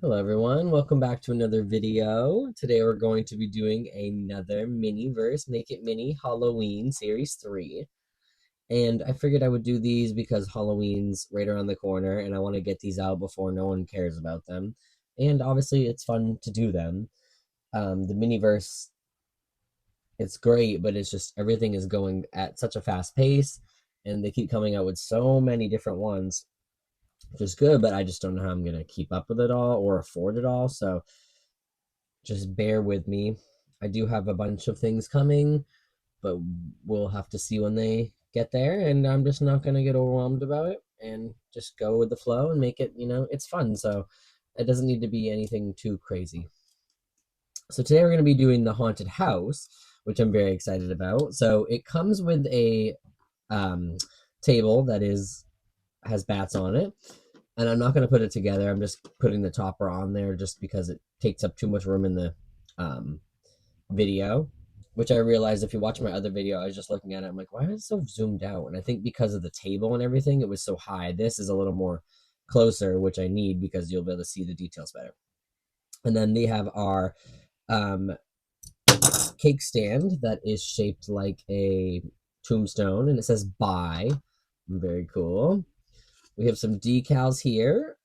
Hello everyone, welcome back to another video. Today we're going to be doing another Miniverse Make It Mini Halloween Series 3. And I figured I would do these because Halloween's right around the corner and I want to get these out before no one cares about them. And obviously it's fun to do them. The Miniverse, it's great, but it's just everything is going at such a fast pace and they keep coming out with so many different ones, which is good, but I just don't know how I'm going to keep up with it all or afford it all. So just bear with me. I do have a bunch of things coming, but we'll have to see when they get there. And I'm just not going to get overwhelmed about it and just go with the flow and make it, it's fun. So it doesn't need to be anything too crazy. So today we're going to be doing the haunted house, which I'm very excited about. So it comes with a um, table that has bats on it. And I'm not going to put it together. I'm just putting the topper on there just because it takes up too much room in the um, video, which I realized if you watch my other video, I was just looking at it. I'm like, why is it so zoomed out? And I think because of the table and everything, it was so high. This is a little more closer, which I need because you'll be able to see the details better. And then they have our um, cake stand that is shaped like a tombstone and it says bye. Very cool. We have some decals here.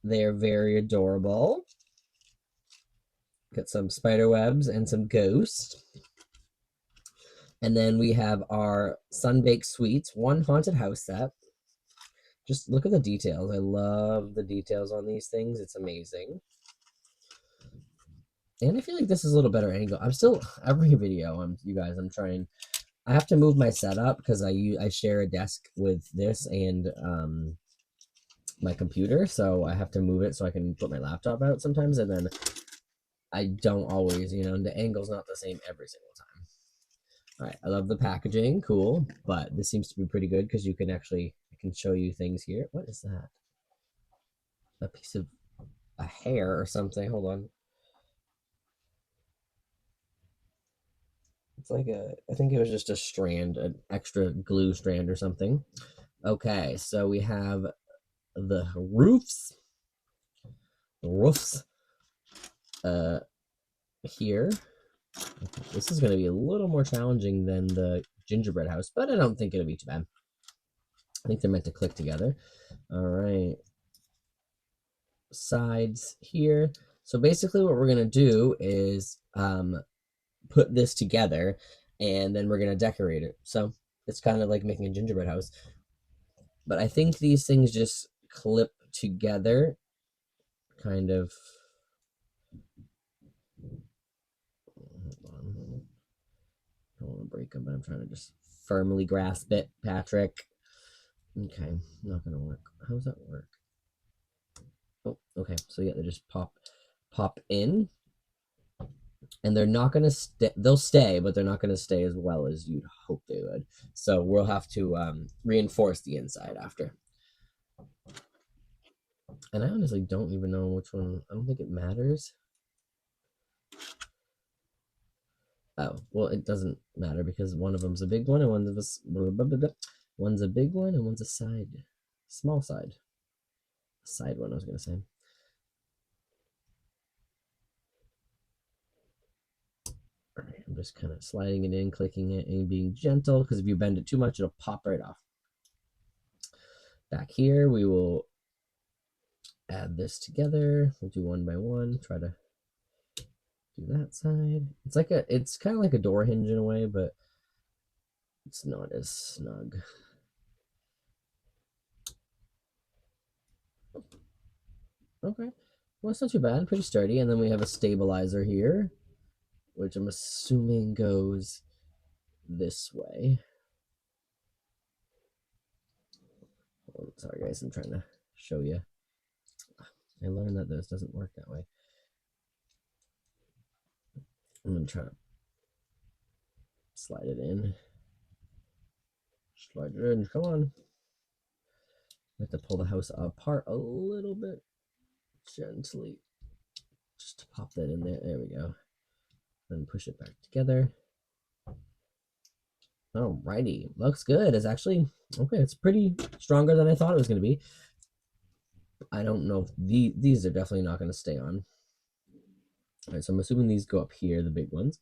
They're very adorable. Got some spider webs and some ghosts. And then we have our Sunbaked Sweets, one haunted house set. Just look at the details. I love the details on these things. It's amazing. And I feel like this is a little better angle. I'm still, every video, you guys, I'm trying. I have to move my setup because I share a desk with this and my computer. So I have to move it so I can put my laptop out sometimes. And then I don't always, the angle's not the same every single time. All right, I love the packaging, cool, but this seems to be pretty good because I can show you things here. What is that? A piece of a hair or something. Hold on. It's like I think it was just a strand, an extra glue strand or something. Okay, so we have the roofs, uh, here. This is going to be a little more challenging than the gingerbread house, but I don't think it'll be too bad. I think they're meant to click together. All right. Sides here. So basically what we're going to do is put this together and then we're going to decorate it. So it's kind of like making a gingerbread house. But I think these things just clip together kind of. Hold on. I don't want to break them, but I'm trying to just firmly grasp it, Patrick. Okay, not gonna work. How does that work? Oh, okay. So yeah, they just pop in, and they're not gonna stay. They'll stay, but they're not gonna stay as well as you'd hope they would. So we'll have to reinforce the inside after. And I honestly don't even know which one. I don't think it matters. Oh, well, it doesn't matter because one of them's a big one and one's a big one and one's a small side one. I was gonna say. All right, I'm just kind of sliding it in, clicking it, and being gentle because if you bend it too much, it'll pop right off. Back here, we will add this together. We'll do one by one. Try to do that side. It's kind of like a door hinge in a way, but it's not as snug. Okay, well, it's not too bad. Pretty sturdy. And then we have a stabilizer here, which I'm assuming goes this way. Oh, sorry, guys. I'm trying to show you. I learned that this doesn't work that way. I'm going to try to slide it in. Slide it in. Come on. I have to pull the house apart a little bit gently just to pop that in there. There we go. Then push it back together. Alrighty, looks good. It's actually okay. It's pretty stronger than I thought it was going to be. I don't know if these are definitely not going to stay on. All right, so I'm assuming these go up here, the big ones.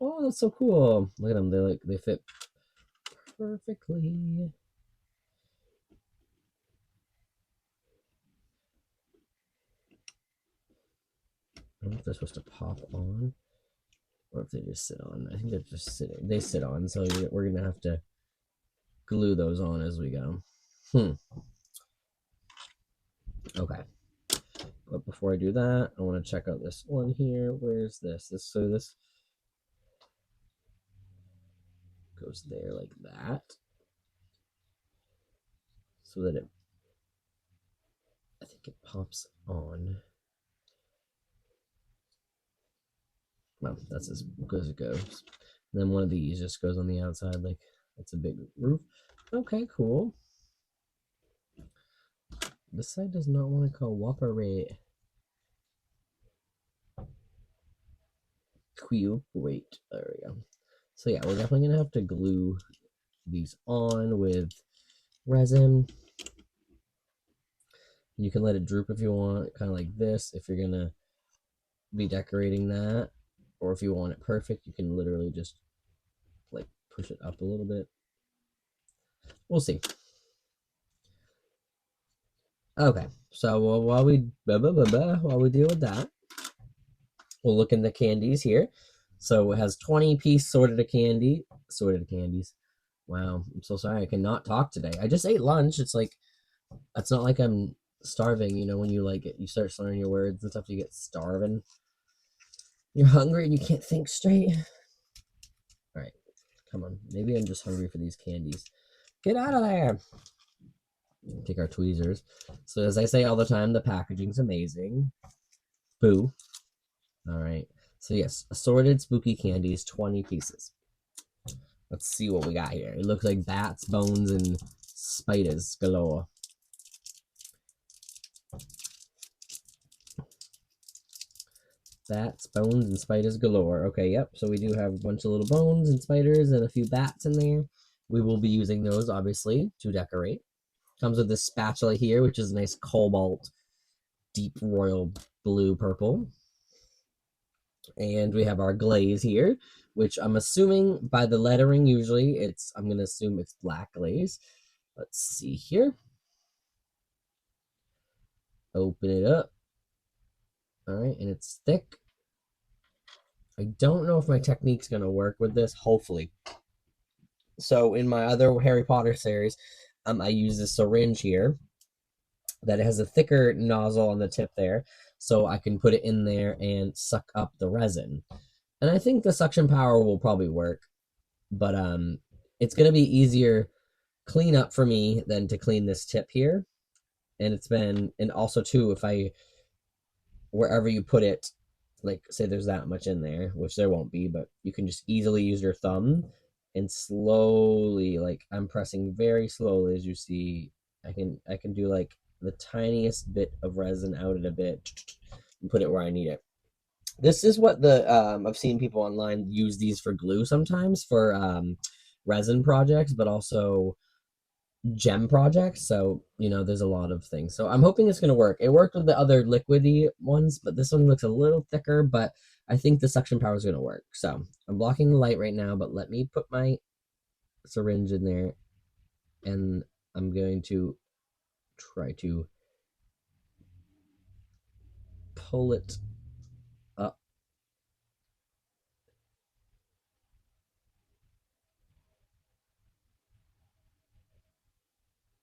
Oh, that's so cool. Look at them. They fit perfectly. I don't know if they're supposed to pop on or if they just sit on. I think they're just sitting. They sit on, so we're going to have to glue those on as we go. Okay. But before I do that, I want to check out this one here. Where's this? This goes there like that. So that I think it pops on. Well, that's as good as it goes. And then one of these just goes on the outside like it's a big roof. Okay, cool. This side does not want to cooperate. Wait, there we go. So yeah, we're definitely gonna have to glue these on with resin. You can let it droop if you want, kind of like this, if you're gonna be decorating that. Or if you want it perfect, you can literally just like push it up a little bit. We'll see. Okay, so while we deal with that, we'll look in the candies here. So it has 20-piece sorted candies. Wow, I'm so sorry I cannot talk today. I just ate lunch. It's not like I'm starving. You know, when you start slurring your words and stuff, you get starving. You're hungry and you can't think straight. All right, come on. Maybe I'm just hungry for these candies. Get out of there. Take our tweezers. So as I say all the time, the packaging's amazing. Boo. All right. So yes, assorted spooky candies, 20 pieces. Let's see what we got here. It looks like bats, bones, and spiders galore. Bats, bones, and spiders galore. Okay, yep. So we do have a bunch of little bones and spiders and a few bats in there. We will be using those, obviously, to decorate. Comes with this spatula here, which is a nice cobalt, deep royal blue purple. And we have our glaze here, which I'm assuming by the lettering, usually I'm going to assume it's black glaze. Let's see here. Open it up. All right, and it's thick. I don't know if my technique's going to work with this, hopefully. So in my other Harry Potter series, I use this syringe here that has a thicker nozzle on the tip there, so I can put it in there and suck up the resin. And I think the suction power will probably work, but it's going to be easier clean up for me than to clean this tip here. And also too, if I, wherever you put it, like say there's that much in there, which there won't be, but you can just easily use your thumb and slowly, like I'm pressing very slowly, as you see, I can do like the tiniest bit of resin out at a bit and put it where I need it. This is what I've seen people online use these for glue sometimes for resin projects, but also gem projects. So, there's a lot of things. So I'm hoping it's going to work. It worked with the other liquidy ones, but this one looks a little thicker, but I think the suction power is going to work. So I'm blocking the light right now, but let me put my syringe in there and I'm going to try to pull it up.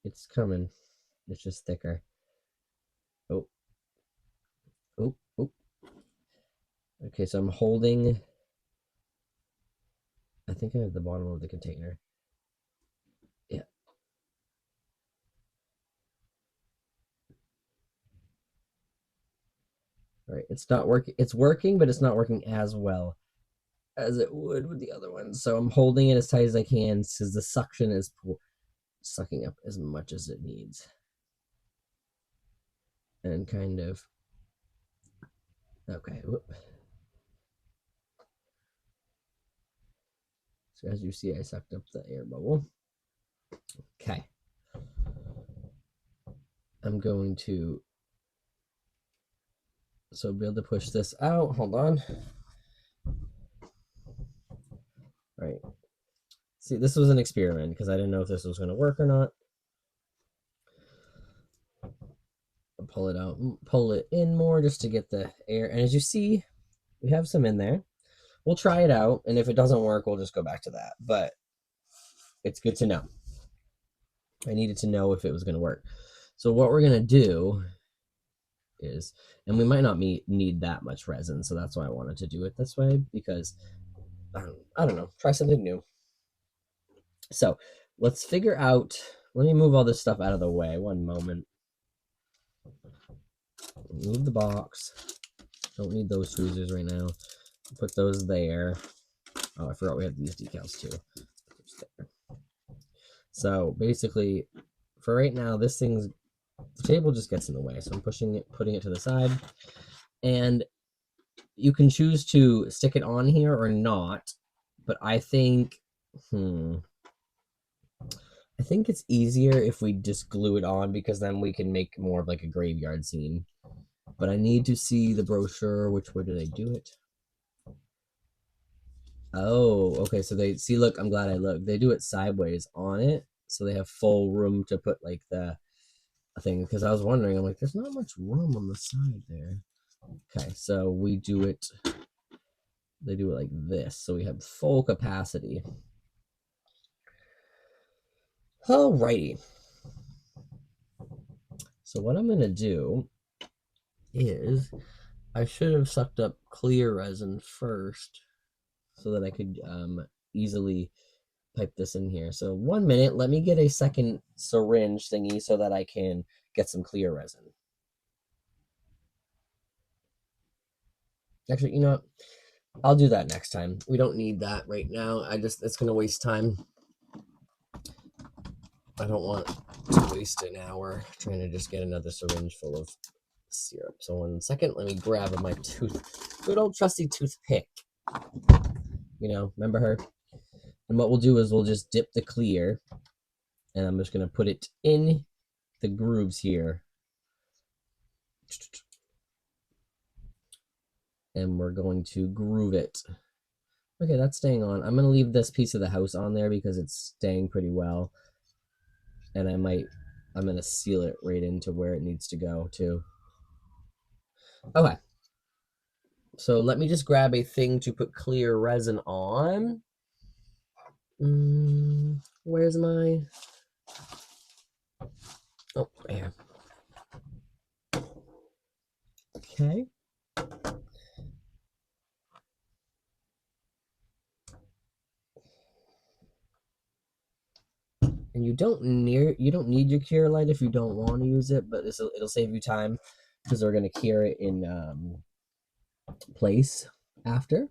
It's coming. It's just thicker. Oh, oh, oh. Okay, so I'm holding. I think I have the bottom of the container. Yeah. All right. It's not working. It's working, but it's not working as well as it would with the other ones. So I'm holding it as tight as I can because the suction is sucking up as much as it needs. And kind of. Okay. Whoop. So as you see, I sucked up the air bubble. Okay. I'm going to be able to push this out. Hold on. All right. See, this was an experiment because I didn't know if this was going to work or not. I'll pull it out, pull it in more just to get the air. And as you see, we have some in there. We'll try it out, and if it doesn't work, we'll just go back to that. But it's good to know. I needed to know if it was going to work. So what we're going to do is, and we might not need that much resin, so that's why I wanted to do it this way, because I don't know, try something new. So let's figure out, let me move all this stuff out of the way. One moment. Move the box. Don't need those tweezers right now. Put those there. Oh, I forgot we have these decals too. So basically, for right now, the table just gets in the way. So I'm putting it to the side. And you can choose to stick it on here or not. But I think, I think it's easier if we just glue it on, because then we can make more of like a graveyard scene. But I need to see the brochure. Which way do they do it? Oh, okay. So they see, look, I'm glad I looked. They do it sideways on it. So they have full room to put like the thing. Because I was wondering, I'm like, there's not much room on the side there. Okay, so we do it, they do it like this. So we have full capacity. Alrighty. So what I'm going to do is, I should have sucked up clear resin first so that I could easily pipe this in here. So 1 minute, let me get a second syringe thingy so that I can get some clear resin. Actually, you know what? I'll do that next time. We don't need that right now. It's going to waste time. I don't want to waste an hour trying to just get another syringe full of syrup. So 1 second, let me grab my good old trusty toothpick. You know, remember her? And what we'll do is we'll just dip the clear, and I'm just going to put it in the grooves here. And we're going to groove it. Okay, that's staying on. I'm going to leave this piece of the house on there because it's staying pretty well. And I'm going to seal it right into where it needs to go too. Okay. So let me just grab a thing to put clear resin on. Where's my... Oh, right here. Okay. And you don't need your cure light if you don't want to use it, but it'll save you time because we're gonna cure it in place after.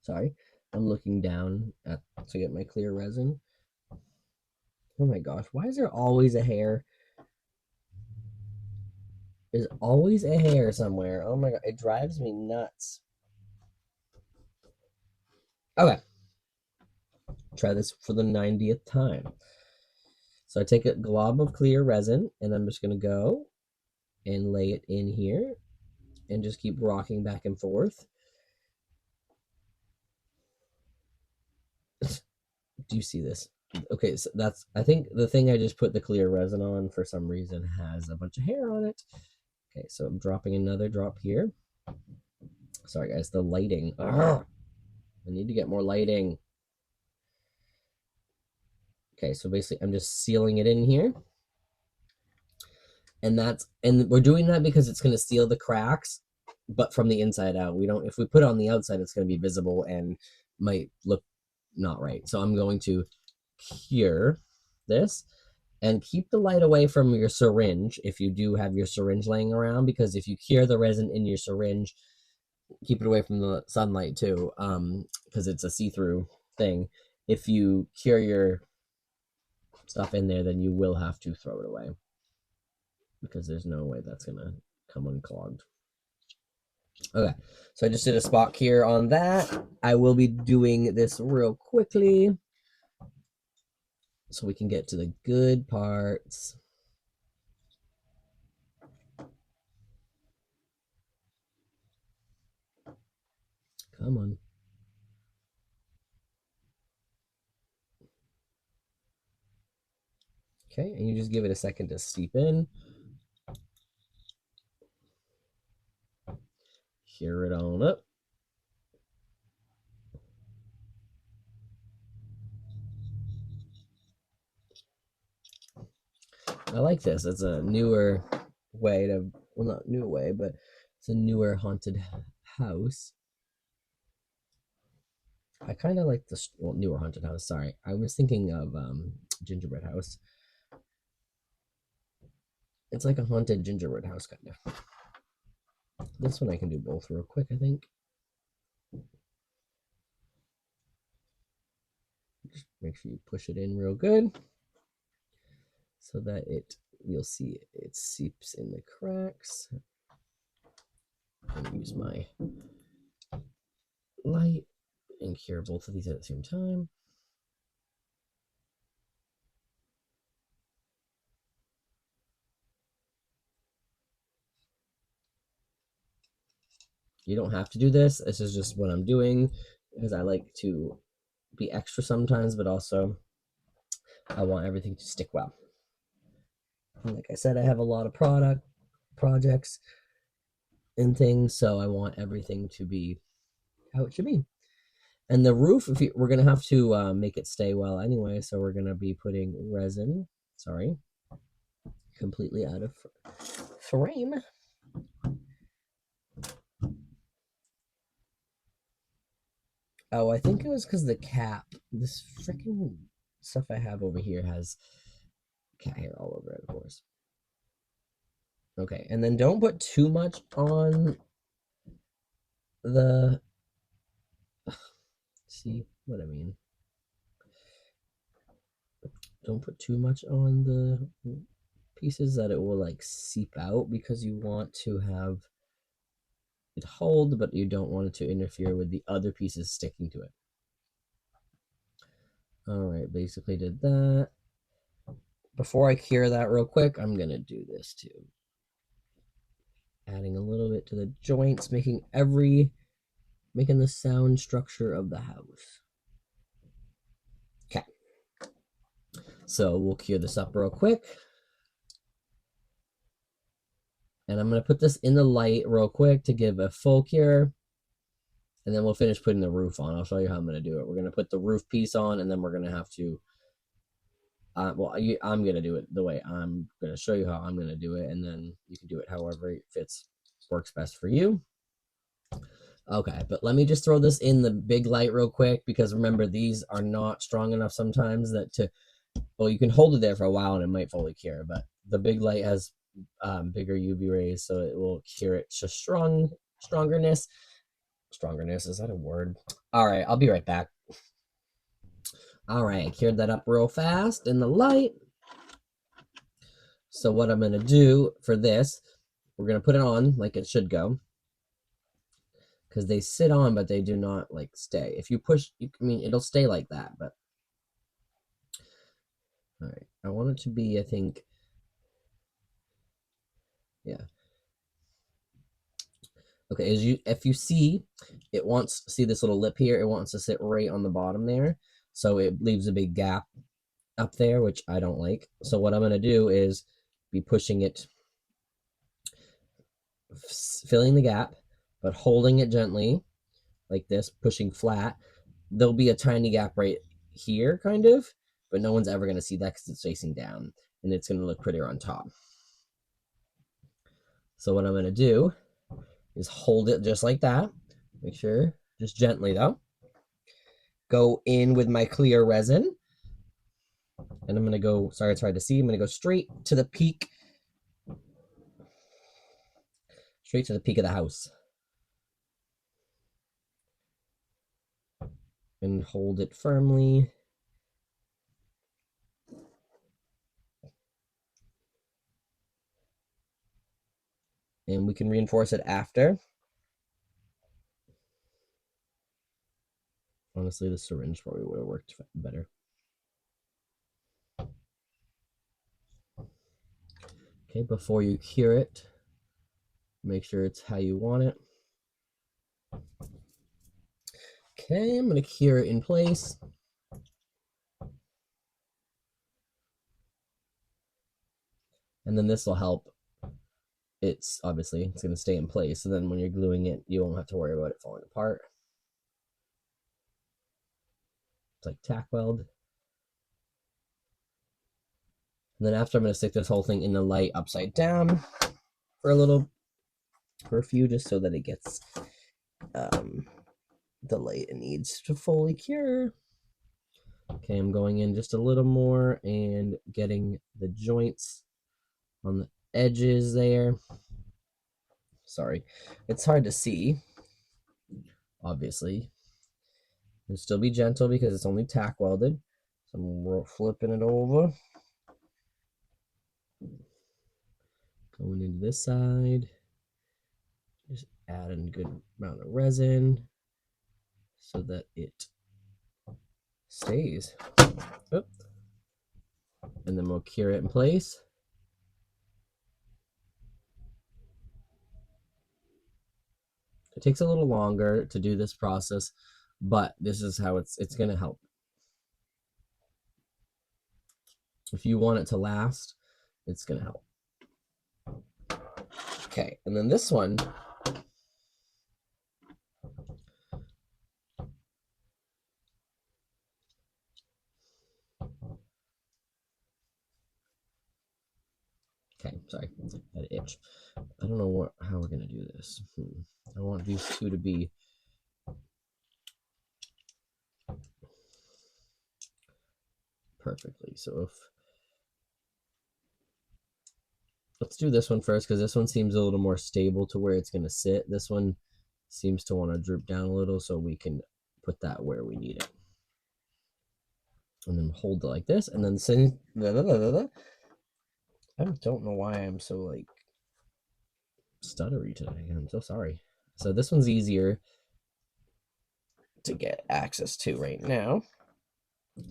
Sorry, I'm looking down to get my clear resin. Oh my gosh, why is there always a hair? There's always a hair somewhere. Oh my god, it drives me nuts. Okay, try this for the 90th time. So I take a glob of clear resin and I'm just gonna go and lay it in here and just keep rocking back and forth. Do you see this? Okay, so I think the thing I just put the clear resin on for some reason has a bunch of hair on it. Okay, so I'm dropping another drop here. Sorry guys, the lighting. Ugh, I need to get more lighting. Okay, so basically I'm just sealing it in here. And we're doing that because it's gonna seal the cracks, but from the inside out. If we put it on the outside, it's gonna be visible and might look not right. So I'm going to cure this and keep the light away from your syringe if you do have your syringe laying around, because if you cure the resin in your syringe, keep it away from the sunlight too, because it's a see-through thing. If you cure your stuff in there, then you will have to throw it away because there's no way that's gonna come unclogged. Okay, so I just did a spot cure on that. I will be doing this real quickly. so we can get to the good parts. Come on. Okay, and you just give it a second to steep in. Hear it on up. I like this. It's a newer way to, well, not new way, but it's a newer haunted house. I kind of like this, well, newer haunted house. Sorry, I was thinking of gingerbread house. It's like a haunted gingerbread house kind of. This one I can do both real quick, I think. Just make sure you push it in real good so that you'll see it seeps in the cracks. I'm gonna use my light and cure both of these at the same time. You don't have to do this. This is just what I'm doing because I like to be extra sometimes, but also I want everything to stick well. And like I said, I have a lot of projects and things, so I want everything to be how it should be. And the roof, we're gonna have to make it stay well anyway, so we're gonna be putting resin. Sorry, completely out of frame. Oh, I think it was because the cap. This freaking stuff I have over here has cat hair all over it, of course. Okay, and then don't put too much on the. See what I mean? Don't put too much on the pieces that it will like seep out because you want to have it hold, but you don't want it to interfere with the other pieces sticking to it. All right, basically did that. Before I cure that real quick, I'm gonna do this too. Adding a little bit to the joints, making the sound structure of the house. Okay. So we'll cure this up real quick. And I'm going to put this in the light real quick to give a full cure. And then we'll finish putting the roof on. I'll show you how I'm going to do it. We're going to put the roof piece on, and then we're going to have to, I'm going to do it the way I'm going to show you how I'm going to do it. And then you can do it however it works best for you. Okay, but let me just throw this in the big light real quick, because remember, these are not strong enough sometimes well, you can hold it there for a while and it might fully cure, but the big light has bigger UV rays, so it will cure it to strongerness. Strongerness, is that a word? All right, I'll be right back. All right, I cured that up real fast in the light. So what I'm gonna do for this, we're gonna put it on like it should go, because they sit on, but they do not like stay. If you push, I mean, it'll stay like that, but all right, I want it to be, I think, yeah. Okay, if you see, see this little lip here, it wants to sit right on the bottom there, so it leaves a big gap up there, which I don't like. So what I'm gonna do is be pushing it, filling the gap, but holding it gently, like this, pushing flat. There'll be a tiny gap right here, kind of, but no one's ever gonna see that because it's facing down, and it's gonna look prettier on top. So what I'm gonna do is hold it just like that. Make sure, just gently though. Go in with my clear resin. And I'm going to go, sorry, it's hard to see. I'm going to go straight to the peak. Straight to the peak of the house. And hold it firmly. And we can reinforce it after. Honestly, the syringe probably would have worked better. Okay, before you cure it, make sure it's how you want it. Okay, I'm going to cure it in place. And then this will help. It's going to stay in place. So then when you're gluing it, you won't have to worry about it falling apart. It's like tack weld. And then after, I'm going to stick this whole thing in the light upside down for a few, just so that it gets the light it needs to fully cure. Okay, I'm going in just a little more and getting the joints on the edges there. Sorry, it's hard to see, obviously. And still be gentle because it's only tack welded. So I'm flipping it over. Going into this side. Just adding a good amount of resin so that it stays. Oop. And then we'll cure it in place. It takes a little longer to do this process, but this is how it's going to help. If you want it to last, it's going to help. Okay, and then this one, okay, sorry, I had an itch. I don't know how we're going to do this. I want these two to be perfectly. So if let's do this one first, because this one seems a little more stable to where it's going to sit. This one seems to want to droop down a little, so we can put that where we need it. And then hold it like this, and then send. I don't know why I'm so like stuttery today. I'm so sorry. So this one's easier to get access to right now.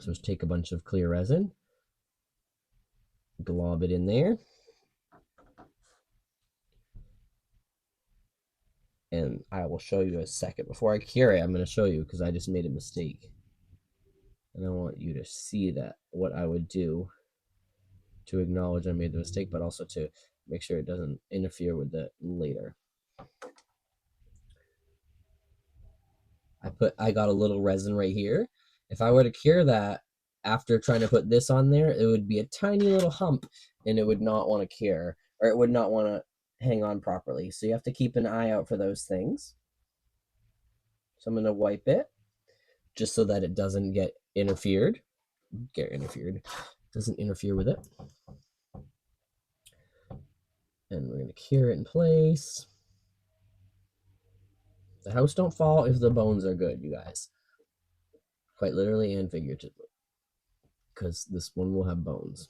So just take a bunch of clear resin, glob it in there, and I will show you a second. Before I cure it, I'm going to show you because I just made a mistake. And I want you to see that what I would do to acknowledge I made the mistake, but also to make sure it doesn't interfere with it later. I got a little resin right here. If I were to cure that after trying to put this on there, it would be a tiny little hump and it would not want to cure, or it would not want to hang on properly. So you have to keep an eye out for those things. So I'm going to wipe it just so that it doesn't get interfered. Doesn't interfere with it. And we're going to cure it in place. The house don't fall if the bones are good, you guys. Quite literally and figuratively. Because this one will have bones.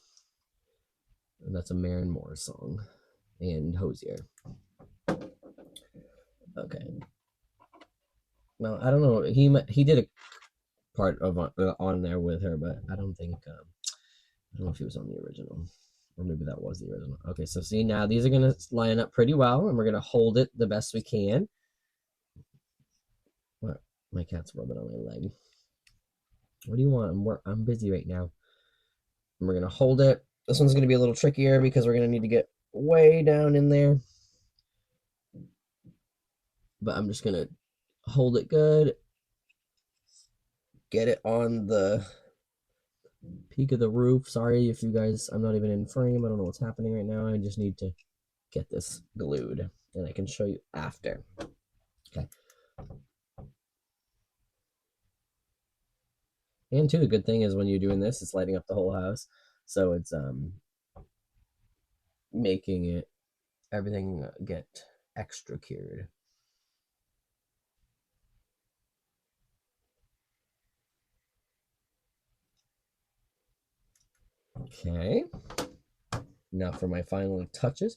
And that's a Maren Moore song. And Hosier. Okay. Well, I don't know. He did a part of on there with her, but I don't think I don't know if he was on the original, or maybe that was the original. Okay, so see, now these are gonna line up pretty well, and we're gonna hold it the best we can. What? My cat's rubbing on my leg. What do you want? I'm busy right now. And we're gonna hold it. This one's gonna be a little trickier because we're gonna need to get way down in there. But I'm just gonna hold it good. Get it on the peak of the roof. Sorry if you guys, I'm not even in frame. I don't know what's happening right now. I just need to get this glued, and I can show you after. Okay. And too, the good thing is when you're doing this, it's lighting up the whole house. So it's making it everything get extra cured. Okay. Now for my final touches.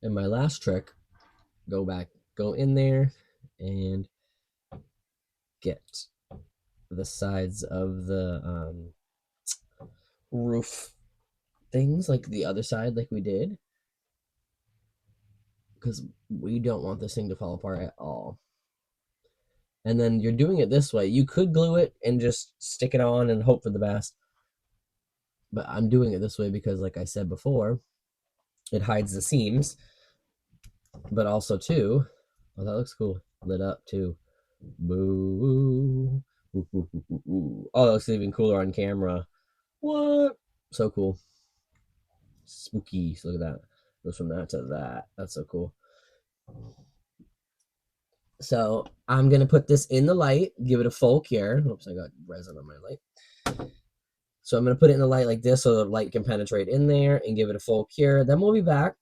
And my last trick, go in there and get the sides of the roof things, like the other side, like we did. because we don't want this thing to fall apart at all. And then you're doing it this way. You could glue it and just stick it on and hope for the best. But I'm doing it this way because, like I said before, it hides the seams. But also, too, oh, that looks cool. Lit up, too. Boo. Ooh, ooh, ooh, ooh, ooh. Oh, that looks even cooler on camera. What? So cool. Spooky. So look at that. Goes from that to that. That's so cool. So I'm gonna put this in the light, give it a full cure. Oops, I got resin on my light. So I'm gonna put it in the light like this so the light can penetrate in there and give it a full cure. Then we'll be back.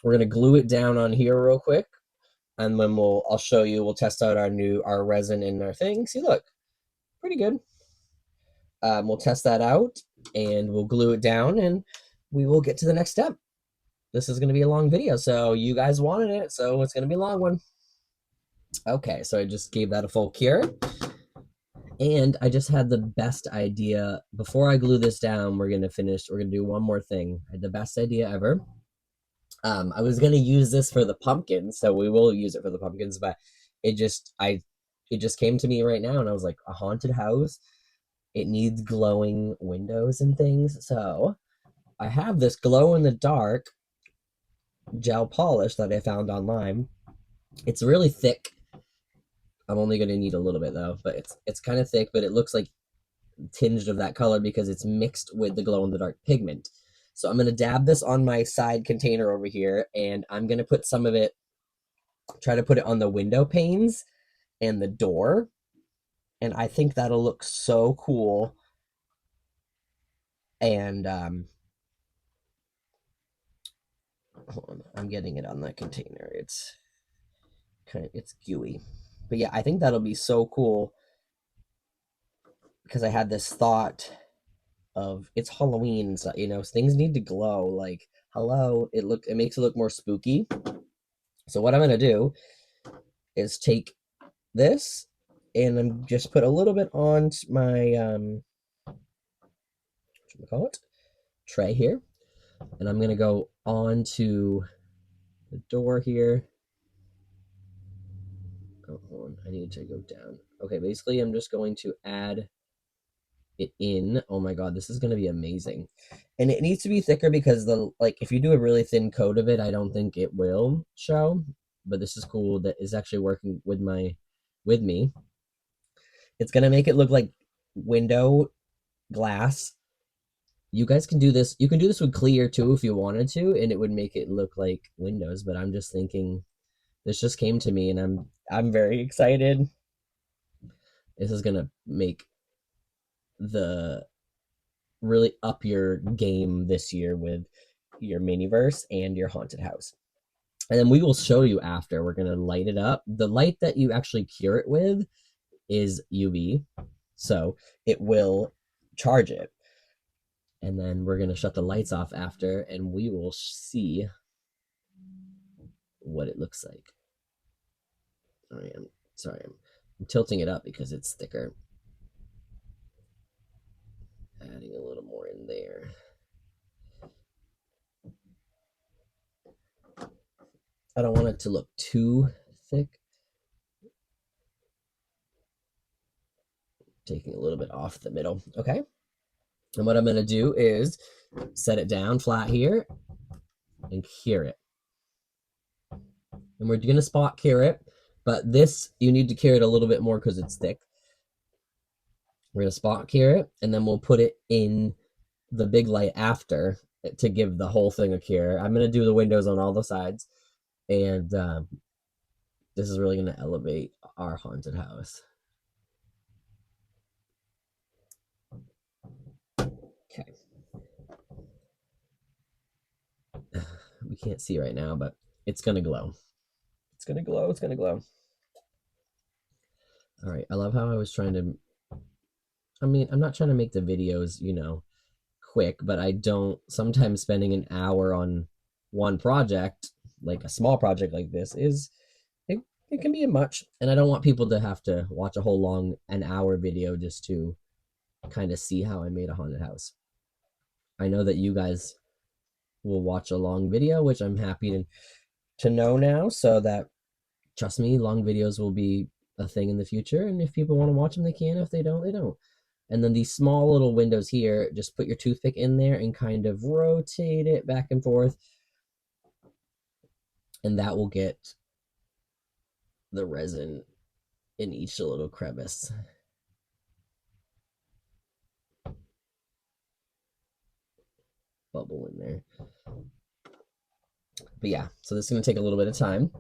We're gonna glue it down on here real quick, and then I'll show you. We'll test out our resin and our thing. See, look, pretty good. We'll test that out and we'll glue it down and we will get to the next step. This is gonna be a long video, so you guys wanted it, so it's gonna be a long one. Okay, so I just gave that a full cure. And I just had the best idea. Before I glue this down, we're gonna do one more thing. I had the best idea ever. I was gonna use this for the pumpkins, so we will use it for the pumpkins, but it just came to me right now and I was like, a haunted house, it needs glowing windows and things. So I have this glow in the dark gel polish that I found online. It's really thick. I'm only gonna need a little bit though, but it's kind of thick, but it looks like tinged of that color because it's mixed with the glow in the dark pigment. So I'm going to dab this on my side container over here and I'm going to put some of it, try to put it on the window panes and the door. And I think that'll look so cool. And hold on, I'm getting it on the container. It's gooey. But yeah, I think that'll be so cool because I had this thought of it's Halloween, so things need to glow. Like, hello, it makes it look more spooky. So what I'm gonna do is take this and I'm just put a little bit on my tray here, and I'm gonna go onto the door here. Oh, hold on, I need to go down. Okay, basically I'm just going to add it in. Oh my god, this is gonna be amazing. And it needs to be thicker because if you do a really thin coat of it, I don't think it will show. But this is cool that is actually working with me. It's gonna make it look like window glass. You guys can do this. You can do this with clear too if you wanted to, and it would make it look like windows. But I'm just thinking, this just came to me, and I'm very excited. This is gonna make the really up your game this year with your Miniverse and your haunted house. And then we will show you after. We're gonna light it up. The light that you actually cure it with is UV, so it will charge it. And then we're gonna shut the lights off after, and we will see what it looks like. All right, I'm tilting it up because it's thicker. Adding a little more in there. I don't want it to look too thick. Taking a little bit off the middle. Okay. And what I'm going to do is set it down flat here and cure it. And we're going to spot cure it, but this, you need to cure it a little bit more because it's thick. We're going to spot cure it, and then we'll put it in the big light after to give the whole thing a cure. I'm going to do the windows on all the sides, and this is really going to elevate our haunted house. Okay. We can't see right now, but it's going to glow. It's going to glow. It's going to glow. All right. I love how I was trying to, I'm not trying to make the videos, quick, but I don't, sometimes spending an hour on one project, like a small project like this, it can be much. And I don't want people to have to watch a whole an hour video just to kind of see how I made a haunted house. I know that you guys will watch a long video, which I'm happy to know now, so that, trust me, long videos will be a thing in the future, and if people want to watch them, they can. If they don't, they don't. And then these small little windows here, just put your toothpick in there and kind of rotate it back and forth, and that will get the resin in each little crevice. Bubble in there. But yeah, so this is going to take a little bit of time.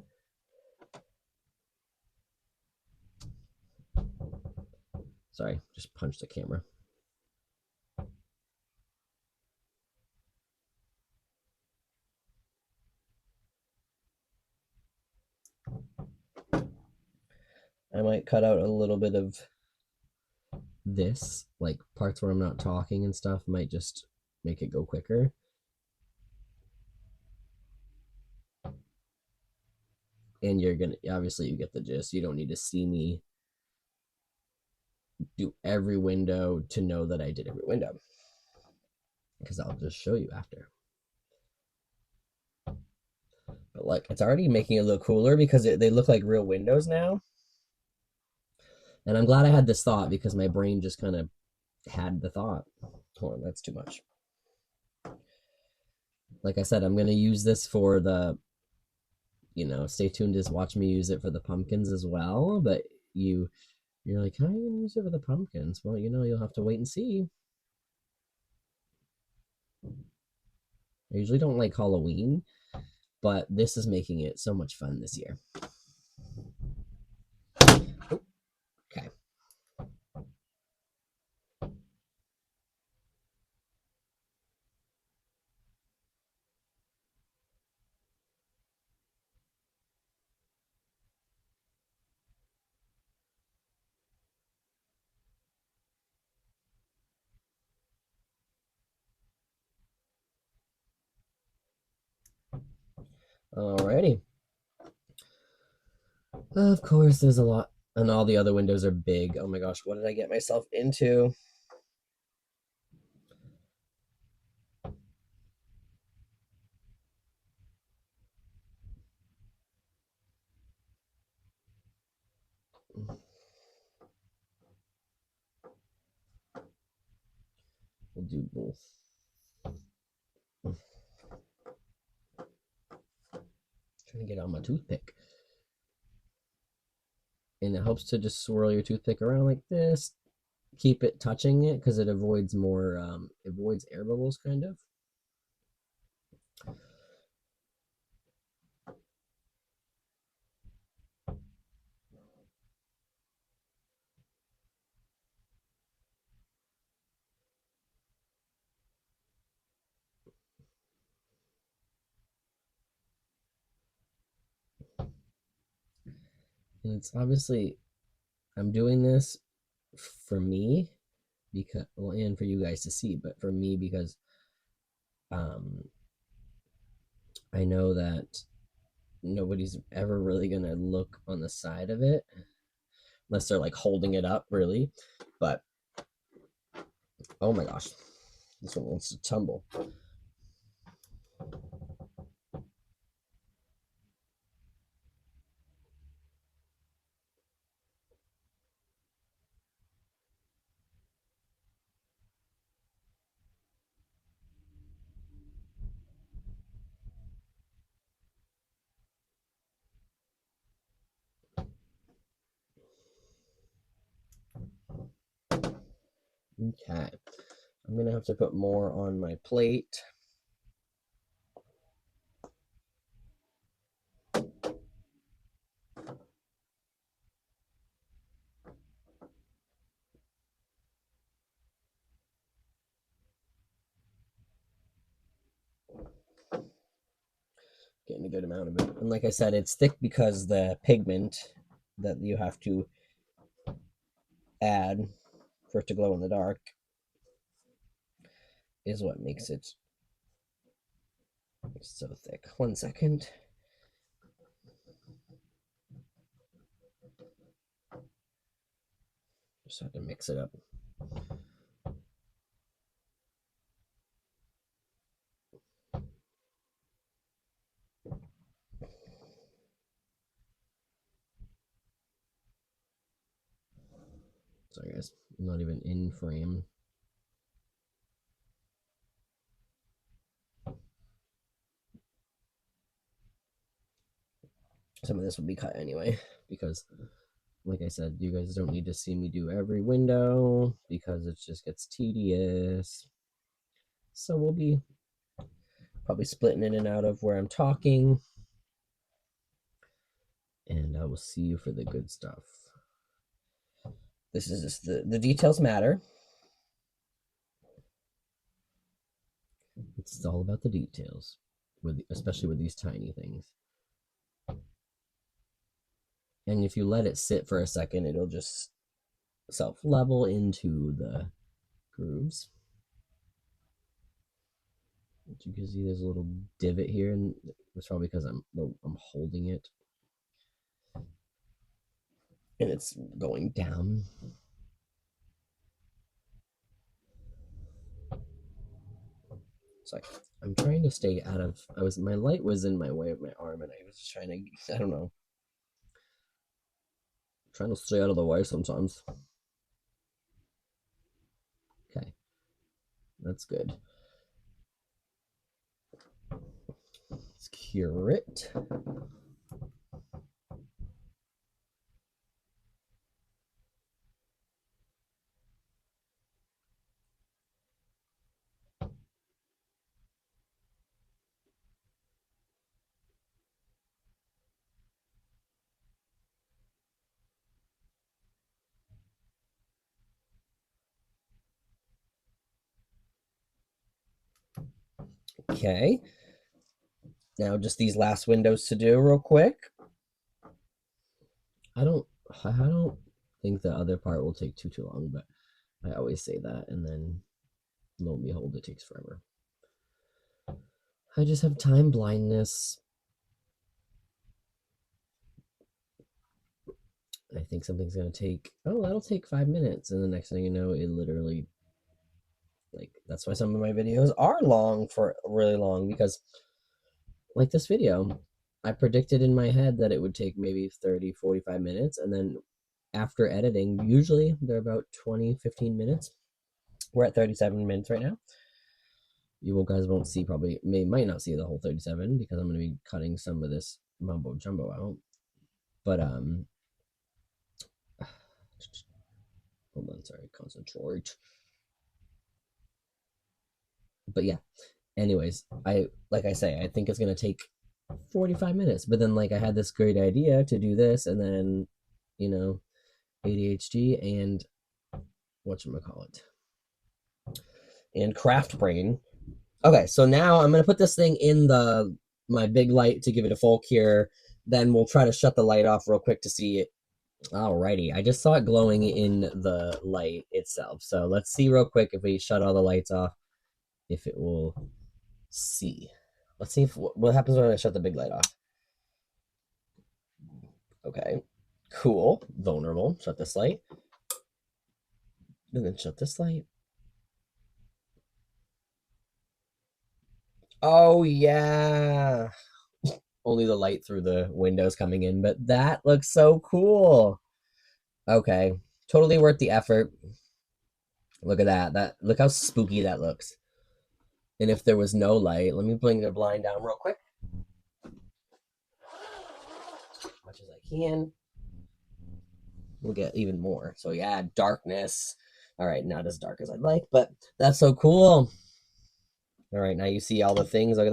Sorry, just punched the camera. I might cut out a little bit of this, like parts where I'm not talking and stuff, might just make it go quicker. And you're gonna, obviously you get the gist. You don't need to see me do every window to know that I did every window, because I'll just show you after. But like, it's already making it look cooler because they look like real windows now. And I'm glad I had this thought, because my brain just kind of had the thought. Hold on, that's too much. Like I said, I'm going to use this for the, stay tuned to watch me use it for the pumpkins as well. But you're like, how are you going to use it for the pumpkins? Well, you'll have to wait and see. I usually don't like Halloween, but this is making it so much fun this year. Okay. Alrighty. Of course, there's a lot, and all the other windows are big. Oh my gosh, what did I get myself into? We'll do both. Trying to get on my toothpick. And it helps to just swirl your toothpick around like this. Keep it touching it, because it avoids avoids air bubbles, kind of. And it's obviously, I'm doing this for me, because, well, and for you guys to see, but for me, because I know that nobody's ever really gonna look on the side of it unless they're like holding it up, really. But oh my gosh, this one wants to tumble. Okay, I'm gonna have to put more on my plate. Getting a good amount of it. And like I said, it's thick because the pigment that you have to add for it to glow in the dark is what makes it so thick. 1 second. Just have to mix it up. Sorry guys, I'm not even in frame. Some of this will be cut anyway, because like I said, you guys don't need to see me do every window because it just gets tedious. So we'll be probably splitting in and out of where I'm talking. And I will see you for the good stuff. This is just the details matter. It's all about the details, especially with these tiny things. And if you let it sit for a second, it'll just self-level into the grooves. You can see there's a little divot here, and it's probably because I'm holding it, and it's going down. So I'm trying to stay out of. My light was in my way of my arm, and I was trying to. I don't know. Trying to stay out of the way sometimes. Okay, that's good. Let's cure it. Okay. Now just these last windows to do real quick. I don't think the other part will take too long, but I always say that, and then lo and behold, it takes forever. I just have time blindness. I think something's gonna take, oh, that'll take 5 minutes, and the next thing you know, it literally, like, that's why some of my videos are long, for really long, because like this video, I predicted in my head that it would take maybe 30-45 minutes, and then after editing, usually they're about 20-15 minutes. We're at 37 minutes right now. You guys won't see, probably might not see the whole 37 because I'm going to be cutting some of this mumbo jumbo out. But hold on, sorry, concentrate. But yeah, anyways, like I say, I think it's going to take 45 minutes, but then like I had this great idea to do this, and then ADHD and whatchamacallit, and craft brain. Okay, so now I'm gonna put this thing in my big light to give it a full cure. Then we'll try to shut the light off real quick to see it. Alrighty, I just saw it glowing in the light itself. So let's see real quick if we shut all the lights off, if it will see. Let's see what happens when I shut the big light off. Okay, cool. Vulnerable. Shut this light. And then shut this light. Oh yeah. Only the light through the windows coming in, but that looks so cool. Okay, totally worth the effort. Look at that. Look how spooky that looks. And if there was no light, let me bring the blind down real quick, as much as I can. We'll get even more. So yeah, darkness. All right, not as dark as I'd like, but that's so cool. All right, now you see all the things. Look at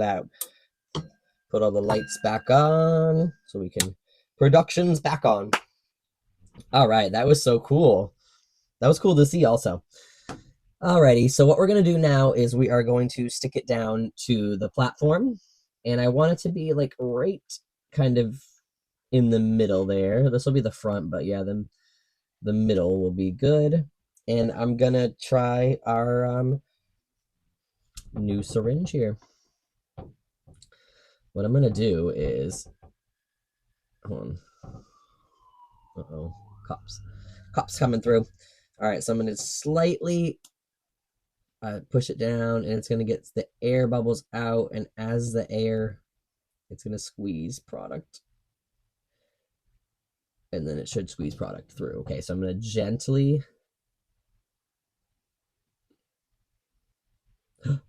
that. Put all the lights back on so we can productions back on. All right, that was so cool. That was cool to see also. Alrighty, so what we're going to do now is we are going to stick it down to the platform, and I want it to be like right kind of in the middle there. This will be the front, but yeah, the middle will be good. And I'm going to try our new syringe here. What I'm going to do is, hold on. Uh-oh, cops coming through. All right, so I'm going to slightly push it down, and it's going to get the air bubbles out, and as the air, it's going to squeeze product, and then it should squeeze product through. Okay, so I'm going to gently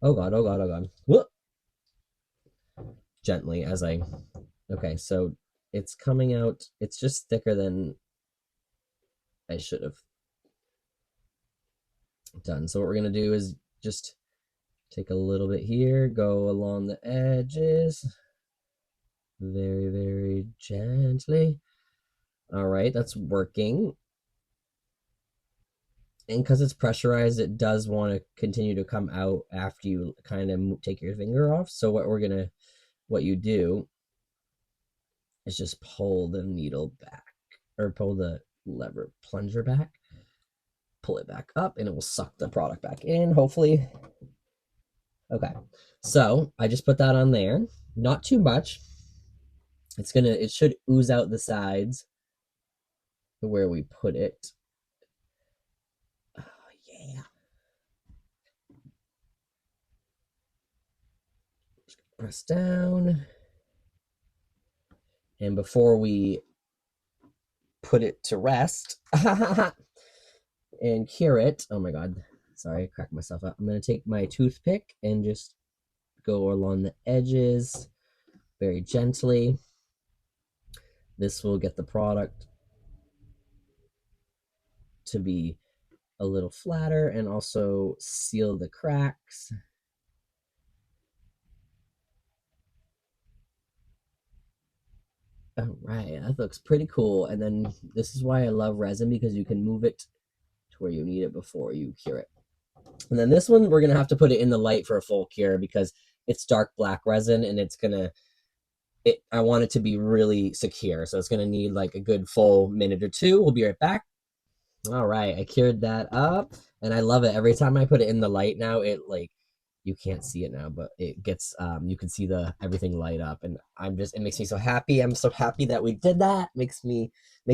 Oh god, oh god, oh god. Whoop. Gently as I. Okay, so it's coming out. It's just thicker than I should have done. So what we're gonna do is just take a little bit here, go along the edges, very, very gently. All right, that's working. And because it's pressurized, it does want to continue to come out after you kind of take your finger off. So what you do is just pull the needle back, or pull the lever plunger back, pull it back up, and it will suck the product back in, hopefully. Okay, so I just put that on there. Not too much. It should ooze out the sides where we put it. Oh, yeah. Press down. And before we put it to rest and cure it, oh my god, sorry, I cracked myself up. I'm going to take my toothpick and just go along the edges very gently. This will get the product to be a little flatter and also seal the cracks. All right, that looks pretty cool. And then this is why I love resin, because you can move it to where you need it before you cure it. And then this one, we're gonna have to put it in the light for a full cure because it's dark black resin and I want it to be really secure. So it's gonna need like a good full minute or two. We'll be right back. All right, I cured that up and I love it. Every time I put it in the light now, it like, you can't see it now, but it gets you can see the everything light up, and it makes me so happy. I'm so happy that we did that. Makes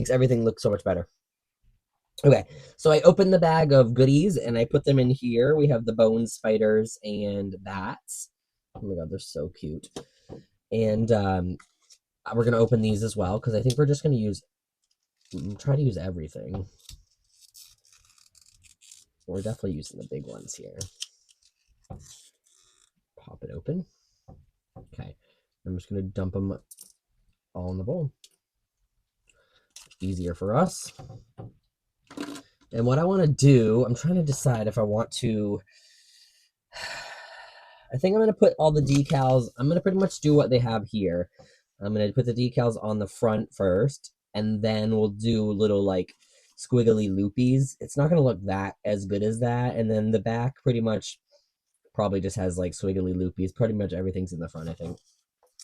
everything look so much better. Okay, so I opened the bag of goodies and I put them in here. We have the bone spiders and bats. Oh my god, they're so cute. And we're gonna open these as well because I think we're just gonna try to use everything. We're definitely using the big ones here. Pop it open. Okay, I'm just gonna dump them all in the bowl. Easier for us. And what I want to do, I'm trying to decide if I want to. I think I'm going to put all the decals. I'm going to pretty much do what they have here. I'm going to put the decals on the front first, and then we'll do little like squiggly loopies. It's not going to look that as good as that. And then the back pretty much probably just has like squiggly loopies. Pretty much everything's in the front, I think.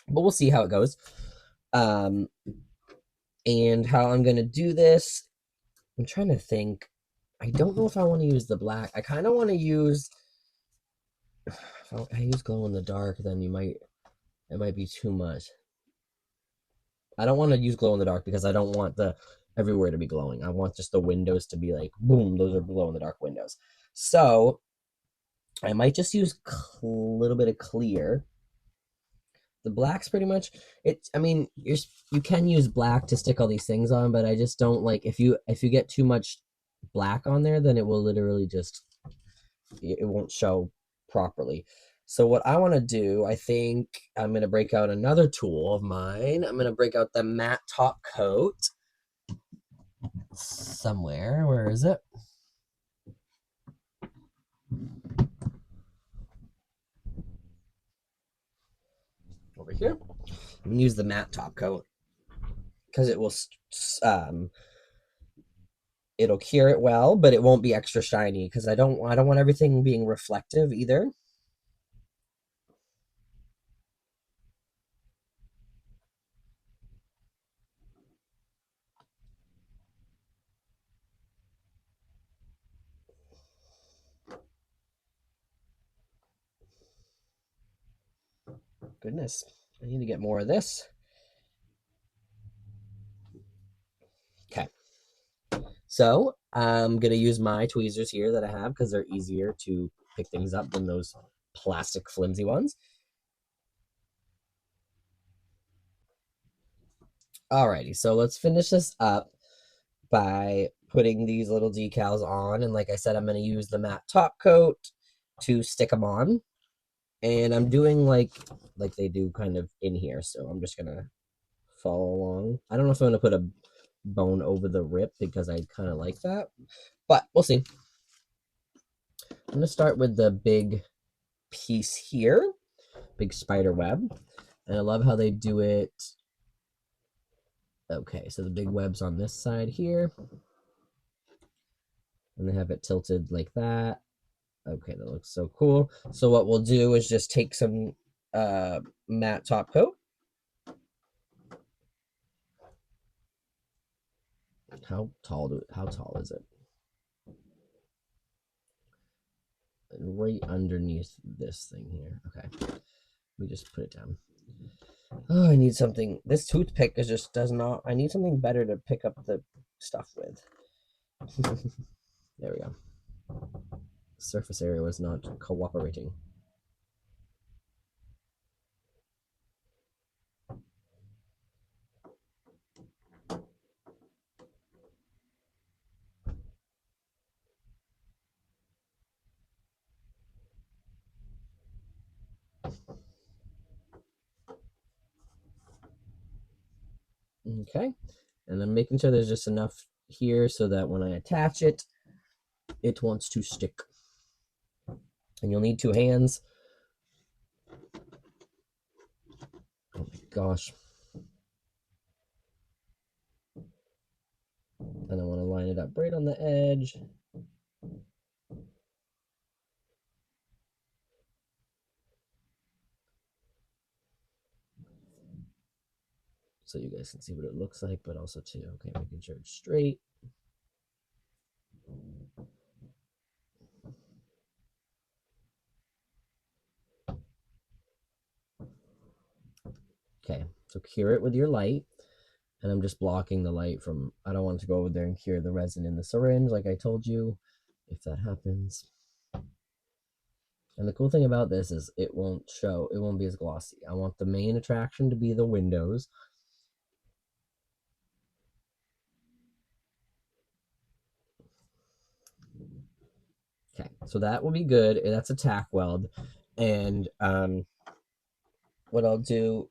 But we'll see how it goes. And how I'm going to do this, I'm trying to think. I don't know if I want to use the black. I kind of want to use. If I use glow in the dark, then it might be too much. I don't want to use glow in the dark because I don't want the everywhere to be glowing. I want just the windows to be like, boom, those are glow in the dark windows. So I might just use a little bit of clear. The black's pretty much it. I mean, you can use black to stick all these things on, but I just don't like if you get too much black on there, then it will literally just it won't show properly. So what I want to do, I think I'm going to break out another tool of mine. I'm going to break out the matte top coat somewhere. Where is it? Over here. I'm going to use the matte top coat because it will it'll cure it well, but it won't be extra shiny because I don't want everything being reflective either. Goodness, I need to get more of this. Okay. So I'm gonna use my tweezers here that I have because they're easier to pick things up than those plastic flimsy ones. Alrighty, so let's finish this up by putting these little decals on. And like I said, I'm gonna use the matte top coat to stick them on. And I'm doing like they do kind of in here, so I'm just gonna follow along. I don't know if I'm gonna put a bone over the rip because I kind of like that, but we'll see. I'm gonna start with the big piece here, big spider web, and I love how they do it. Okay, so the big web's on this side here, and they have it tilted like that. Okay, that looks so cool. So what we'll do is just take some matte top coat. How tall is it? Right underneath this thing here. Okay. Let me just put it down. Oh, I need something. This toothpick is just does not. I need something better to pick up the stuff with. There we go. Surface area was not cooperating. Okay. And I'm making sure there's just enough here so that when I attach it, it wants to stick. And you'll need 2 hands. Oh my gosh. And I want to line it up right on the edge. So you guys can see what it looks like, but also too, okay, making sure it's straight. Okay, so cure it with your light. And I'm just blocking the light from, I don't want to go over there and cure the resin in the syringe like I told you, if that happens. And the cool thing about this is it won't be as glossy. I want the main attraction to be the windows. Okay, so that will be good. That's a tack weld. And what I'll do,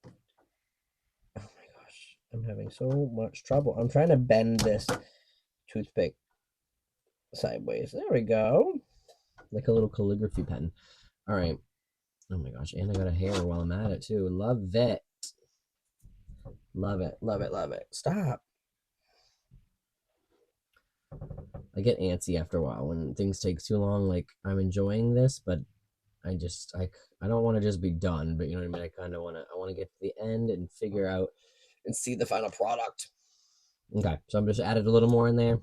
oh my gosh, I'm having so much trouble. I'm trying to bend this toothpick sideways. There we go. Like a little calligraphy pen. All right. Oh my gosh, and I got a hair while I'm at it too. Love it. Love it, love it, love it. Stop. I get antsy after a while when things take too long. Like, I'm enjoying this, but I don't want to just be done, but you know what I mean? I want to get to the end and figure out and see the final product. Okay, so I'm just added a little more in there.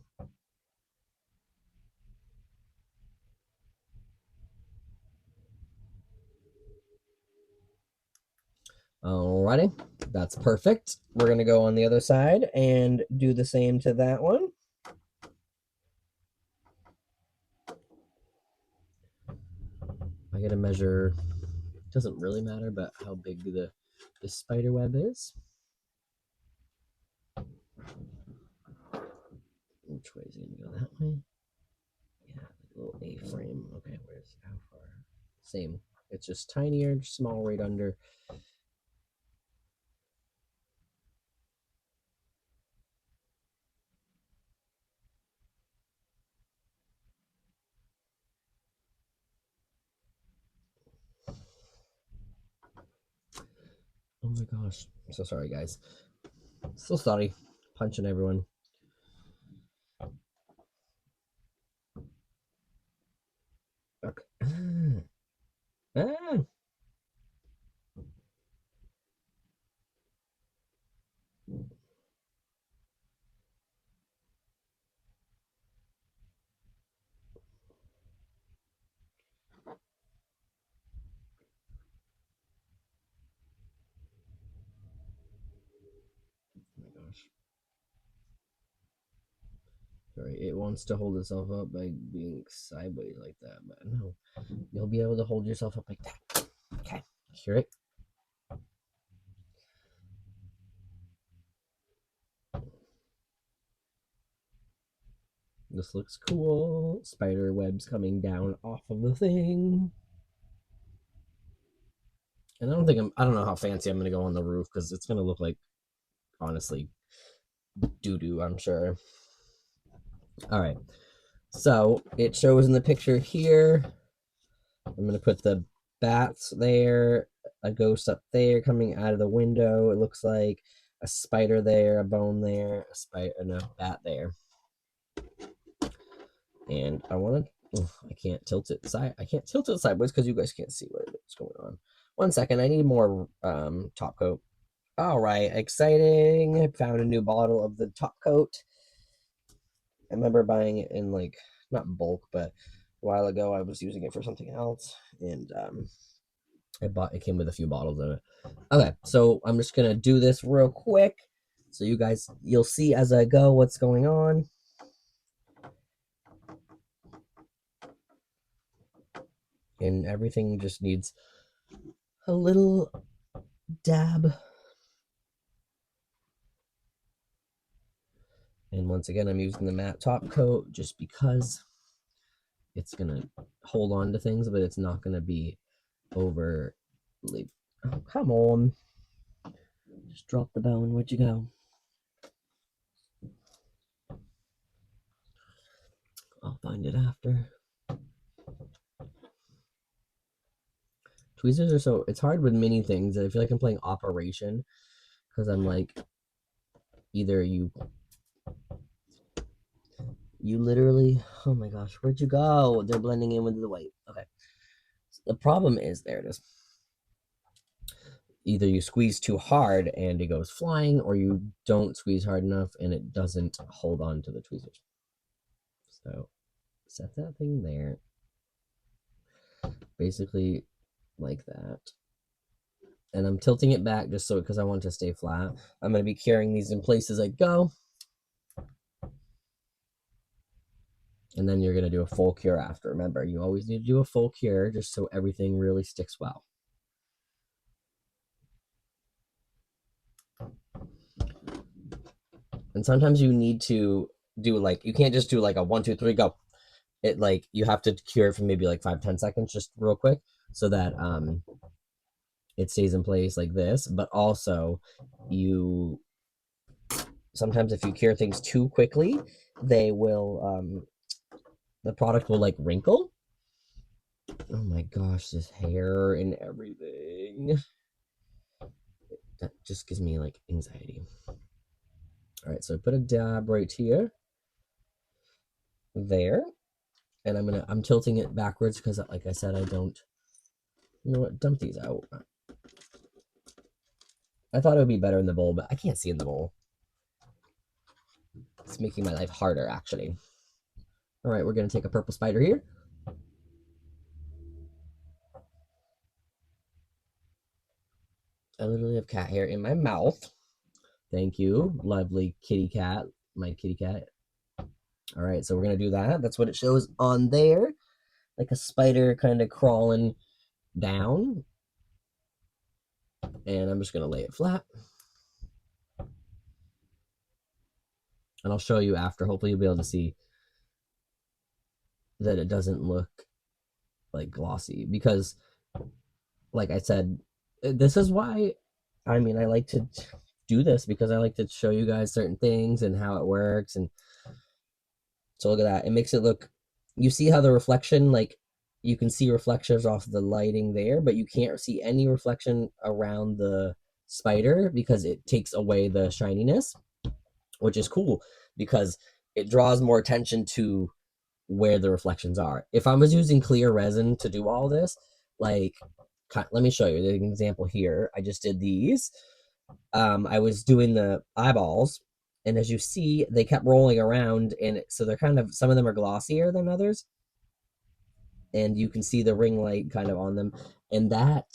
Alrighty, that's perfect. We're gonna go on the other side and do the same to that one. I gotta measure, doesn't really matter, but how big the spider web is. Which way is it gonna go? That way? Yeah, like a little A-frame. Okay, where's how far? Same. It's just tinier, small right under. Oh my gosh. I'm so sorry, guys. So sorry. Punching everyone. Okay. Ah. Oh my gosh. Sorry, it wants to hold itself up by being sideways like that, but no. You'll be able to hold yourself up like that. Okay. Hear it? This looks cool. Spider webs coming down off of the thing. And I don't know how fancy I'm gonna go on the roof because it's gonna look like, honestly, doo-doo, I'm sure. All right. So it shows in the picture here. I'm gonna put the bats there, a ghost up there coming out of the window. It looks like a spider there, a bone there, a spider, no, bat there. And I want to. I can't tilt it side. I can't tilt it sideways because you guys can't see what's going on. 1 second. I need more top coat. All right, exciting! I found a new bottle of the top coat. I remember buying it in like not bulk, but a while ago I was using it for something else, and it came with a few bottles of it. Okay, so I'm just gonna do this real quick, so you'll see as I go what's going on. And everything just needs a little dab. And once again, I'm using the matte top coat just because it's gonna hold on to things, but it's not gonna be overly. Oh, come on. Just drop the bone. Where'd you go? I'll find it after. Tweezers are so, it's hard with many things. I feel like I'm playing Operation because I'm like, either you literally, oh my gosh, where'd you go? They're blending in with the white. Okay. The problem is, there it is. Either you squeeze too hard and it goes flying, or you don't squeeze hard enough and it doesn't hold on to the tweezers. So set that thing there, basically like that. And I'm tilting it back just so, because I want it to stay flat. I'm going to be carrying these in place as I go. And then you're going to do a full cure after. Remember, you always need to do a full cure just so everything really sticks well. And sometimes you need to do like, you can't just do like a 1, 2, 3, go. It like, you have to cure it for maybe like 5-10 seconds just real quick so that it stays in place like this. But also, you sometimes if you cure things too quickly, they will the product will like wrinkle. Oh my gosh, this hair and everything. That just gives me like anxiety. All right, so I put a dab right here, there, and I'm tilting it backwards because, like I said, I don't. You know what? Dump these out. I thought it would be better in the bowl, but I can't see in the bowl. It's making my life harder, actually. All right, we're gonna take a purple spider here. I literally have cat hair in my mouth. Thank you, lovely kitty cat, my kitty cat. All right, so we're gonna do that. That's what it shows on there, like a spider kind of crawling down. And I'm just gonna lay it flat. And I'll show you after. Hopefully you'll be able to see that it doesn't look like glossy, because like I said, this is why, I mean, I like to do this, because I like to show you guys certain things and how it works. And so look at that. It makes it look, you see how the reflection, like you can see reflections off the lighting there, but you can't see any reflection around the spider because it takes away the shininess, which is cool because it draws more attention to where the reflections are. If I was using clear resin to do all this, like, let me show you the example here. I just did these. I was doing the eyeballs, and as you see, they kept rolling around, and so they're kind of, some of them are glossier than others, and you can see the ring light kind of on them, and that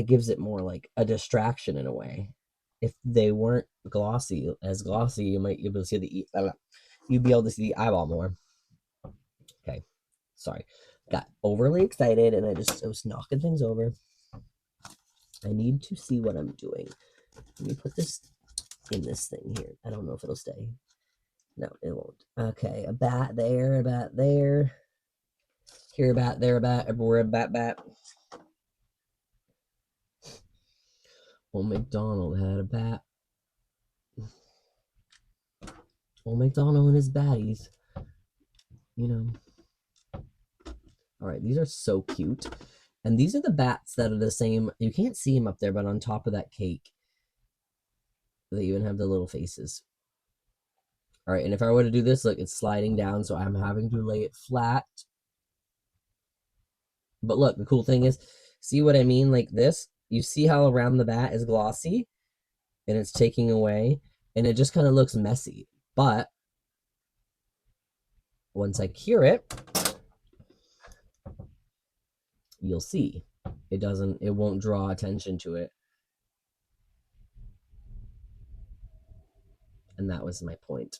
gives it more like a distraction in a way. If they weren't as glossy, you might be able to see you'd be able to see the eyeball more. Okay, sorry, got overly excited and I was knocking things over. I need to see what I'm doing. Let me put this in this thing here. I don't know if it'll stay. No, it won't. Okay, a bat there, a bat there. Here a bat, there a bat, everywhere a bat bat. Old MacDonald had a bat. Old MacDonald and his baddies. You know. All right, these are so cute. And these are the bats that are the same. You can't see them up there, but on top of that cake, they even have the little faces. All right, and if I were to do this, look, it's sliding down, so I'm having to lay it flat. But look, the cool thing is, see what I mean? Like this, you see how around the bat is glossy, and it's taking away, and it just kind of looks messy. But once I cure it, you'll see it won't draw attention to it. And that was my point.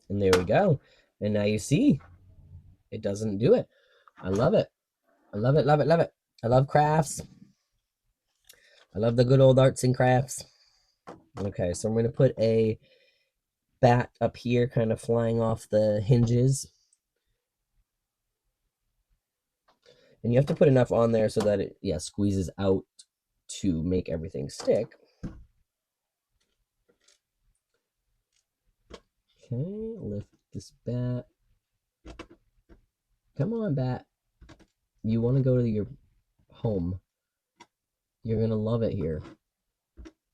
And there we go. And now you see, it doesn't do it. I love it. I love it, love it, love it. I love crafts. I love the good old arts and crafts. Okay, so I'm going to put a bat up here, kind of flying off the hinges. And you have to put enough on there so that it, yeah, squeezes out to make everything stick. Okay, lift this bat. Come on, bat. You want to go to your home. You're going to love it here.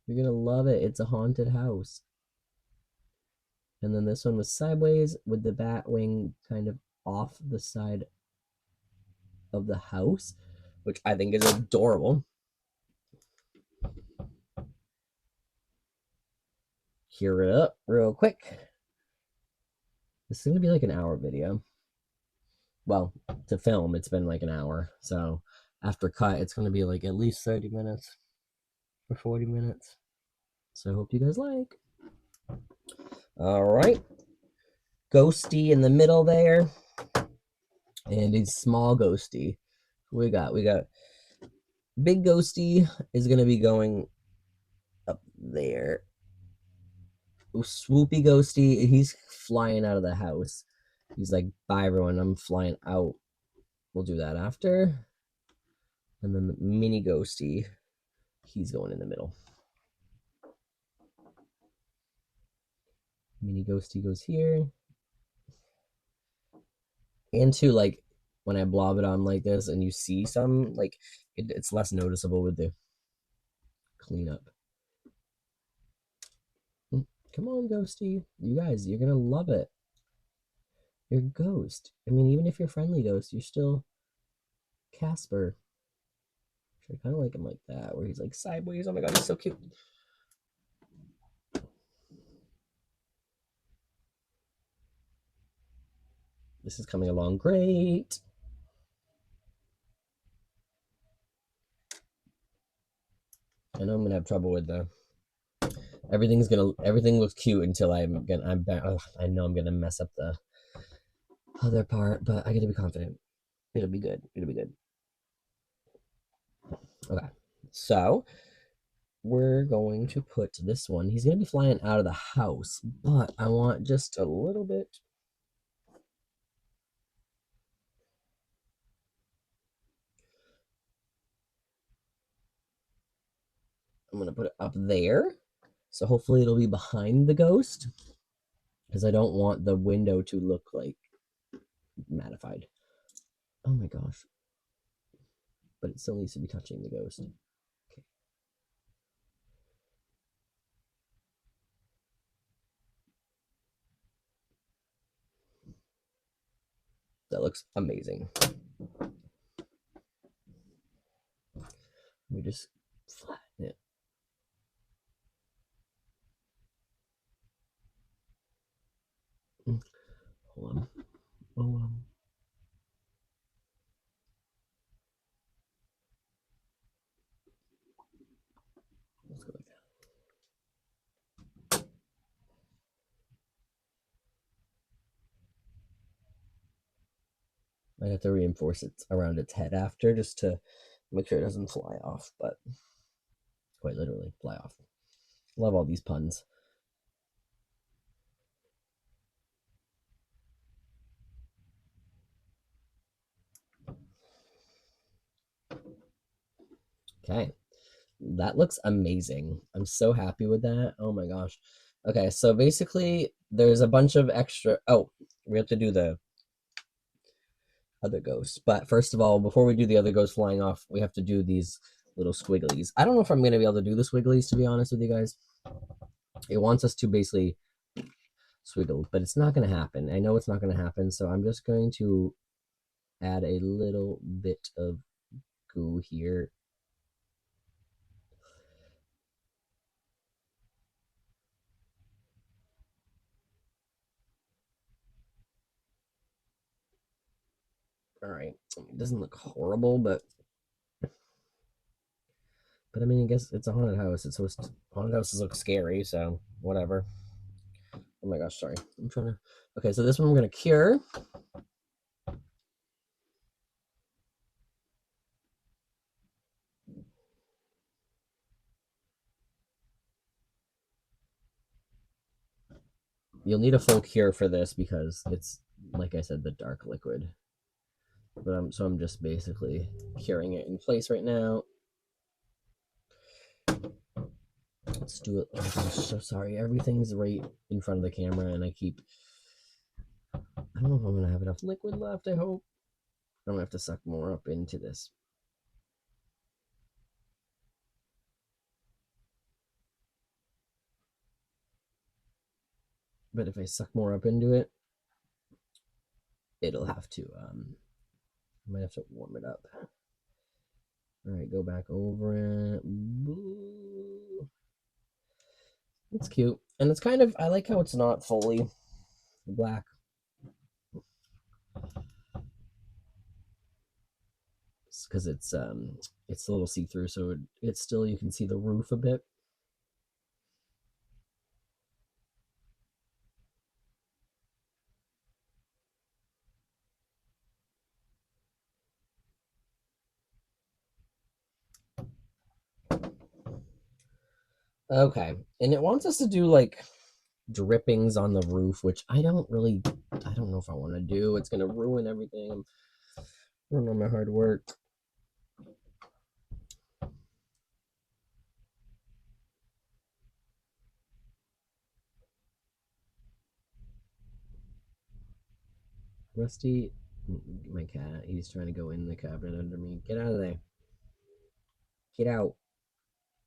You're going to love it. It's a haunted house. And then this one was sideways with the bat wing kind of off the side of the house, which I think is adorable. Cure it up real quick. This is going to be like an hour video. Well, to film, it's been like an hour. So after cut, it's going to be like at least 30 minutes or 40 minutes. So I hope you guys like. All right. Ghosty in the middle there. And a small ghosty. We got big ghosty is going to be going up there. Swoopy ghosty, he's flying out of the house. He's like, bye everyone, I'm flying out. We'll do that after. And then the mini ghosty, he's going in the middle. Mini ghosty goes here. And too, like, when I blob it on like this and you see some, like, it's less noticeable with the cleanup. Come on, ghosty. You guys, you're going to love it. You're Ghost. I mean, even if you're friendly Ghost, you're still Casper. I kind of like him like that, where he's like sideways. Oh my god, he's so cute. This is coming along great. I know I'm gonna have trouble with the everything looks cute until I know I'm gonna mess up the other part, but I gotta be confident. It'll be good. It'll be good. Okay, so we're going to put this one. He's gonna be flying out of the house, but I want just a little bit. I'm gonna put it up there, so hopefully it'll be behind the ghost, because I don't want the window to look like mattified. Oh my gosh. But it still needs to be touching the ghost. Okay. That looks amazing. Let me just flatten it. Hold on. Hold on. Let's go like that. I have to reinforce it around its head after, just to Make sure it doesn't fly off, but quite literally fly off. Love all these puns. Okay, that looks amazing. I'm so happy with that. Oh my gosh. Okay, so basically there's a bunch of extra. Oh, we have to do the other ghosts. But first of all, before we do the other ghosts flying off, we have to do these little squigglies. I don't know if I'm going to be able to do the squigglies, to be honest with you guys. It wants us to basically swiggle, but it's not going to happen. I know it's not going to happen, so I'm just going to add a little bit of goo here. All right, it doesn't look horrible, but I mean, I guess it's a haunted house. It's supposed to, haunted houses look scary, so whatever. Oh my gosh, sorry. I'm trying to. Okay, so this one I'm gonna cure. You'll need a full cure for this because it's, like I said, the dark liquid. But I'm just basically curing it in place right now. Let's do it. Oh gosh, so sorry. Everything's right in front of the camera, and I don't know if I'm gonna have enough liquid left. I hope. I'm gonna have to suck more up into this. But if I suck more up into it, it'll have to. I might have to warm it up. All right, go back over it. Boo. It's cute, and it's kind of. I like how it's not fully black. Because it's a little see through, so it's still, you can see the roof a bit. Okay, and it wants us to do like drippings on the roof, which I don't know if I want to do. It's gonna ruin everything. Ruin all my hard work. Rusty, my cat, he's trying to go in the cabinet under me. Get out of there. Get out.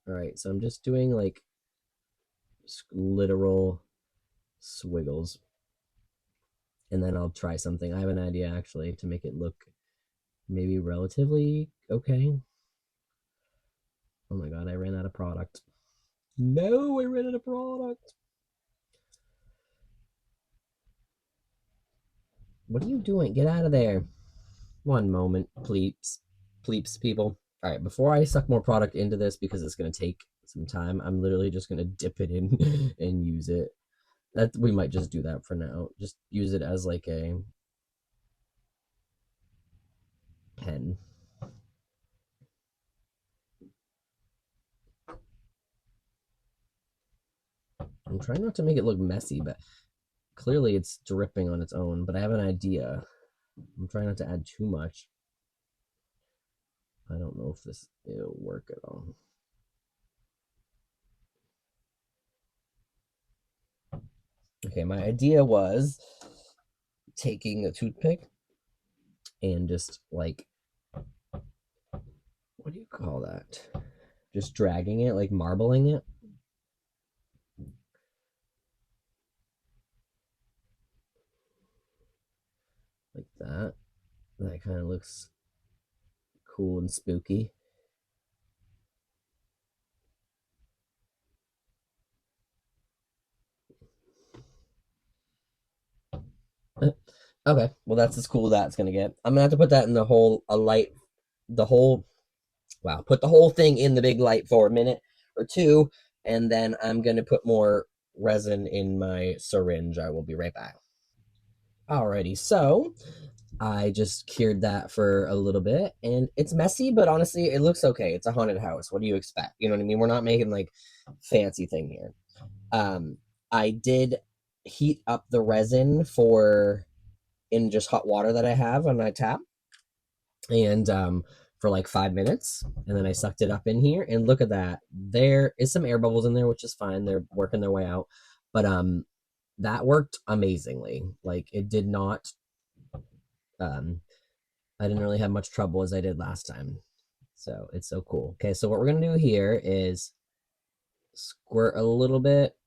All right, so I'm just doing like literal swiggles, and then I'll try something. I have an idea actually to make it look maybe relatively okay. Oh my god, I ran out of product. No, I ran out of product. What are you doing? Get out of there. One moment, please. Please, people. All right, before I suck more product into this, because it's going to take some time, I'm literally just going to dip it in and use it. That we might just do that for now. Just use it as like a pen. I'm trying not to make it look messy, but clearly it's dripping on its own. But I have an idea. I'm trying not to add too much. I don't know if it'll work at all. Okay, my idea was taking a toothpick and just like, what do you call that? Just dragging it, like marbling it. Like that. That kind of looks cool and spooky. Okay, well that's as cool as that's gonna get. I'm gonna have to put that in the whole, wow, put the whole thing in the big light for a minute or two, and then I'm gonna put more resin in my syringe. I will be right back. Alrighty, so I just cured that for a little bit, and it's messy, but honestly, it looks okay. It's a haunted house. What do you expect? You know what I mean? We're not making like fancy thing here. Um, I did heat up the resin for in just hot water that I have on my tap, and for like 5 minutes, and then I sucked it up in here, and look at that. There is some air bubbles in there, which is fine. They're working their way out, but that worked amazingly. Like it did not. Um, I didn't really have much trouble as I did last time. So it's so cool. Okay, so what we're gonna do here is squirt a little bit,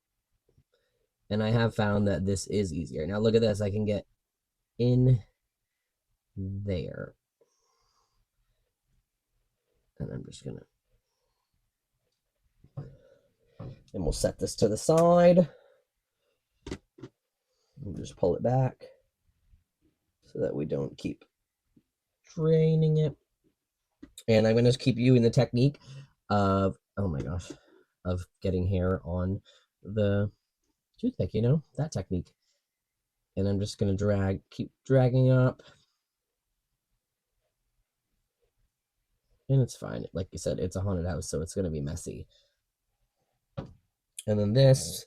and I have found that this is easier. Now look at this, I can get in there. And I'm just gonna, and we'll set this to the side. We'll just pull it back so that we don't keep draining it. And I'm gonna keep you in the technique of, oh my gosh, of getting hair on the toothpick, you know, that technique. And I'm just gonna keep dragging up. And it's fine. Like you said, it's a haunted house, so it's gonna be messy. And then this,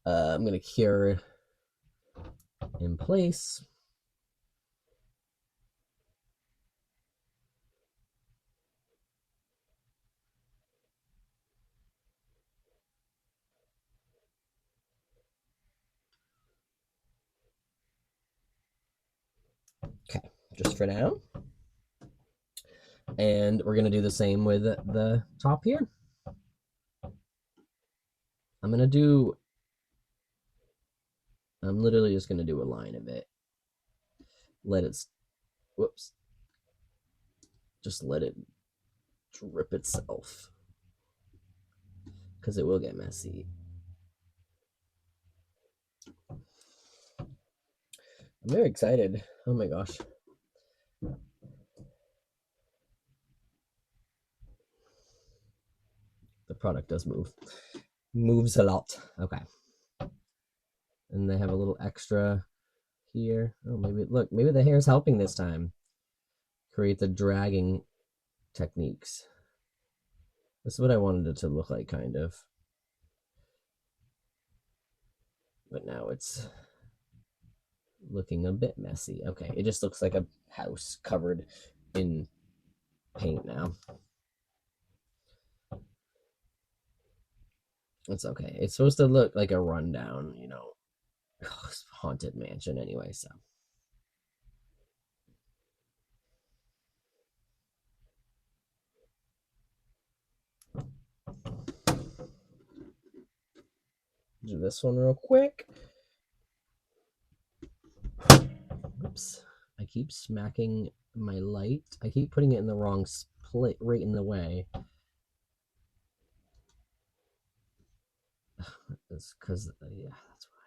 I'm gonna cure in place. Okay, just for now. And we're gonna do the same with the top here. I'm literally just gonna do a line of it. Let it, whoops, just let it drip itself, because it will get messy. I'm very excited. Oh my gosh. The product does move. Moves a lot. Okay. And they have a little extra here. Oh, maybe, look, maybe the hair's helping this time. Create the dragging techniques. This is what I wanted it to look like, kind of. But now it's looking a bit messy. Okay, it just looks like a house covered in paint now. It's okay. It's supposed to look like a rundown, you know, haunted mansion anyway, so. Do this one real quick. Oops. I keep smacking my light. I keep putting it in the wrong split, right in the way. It's because, yeah, that's why.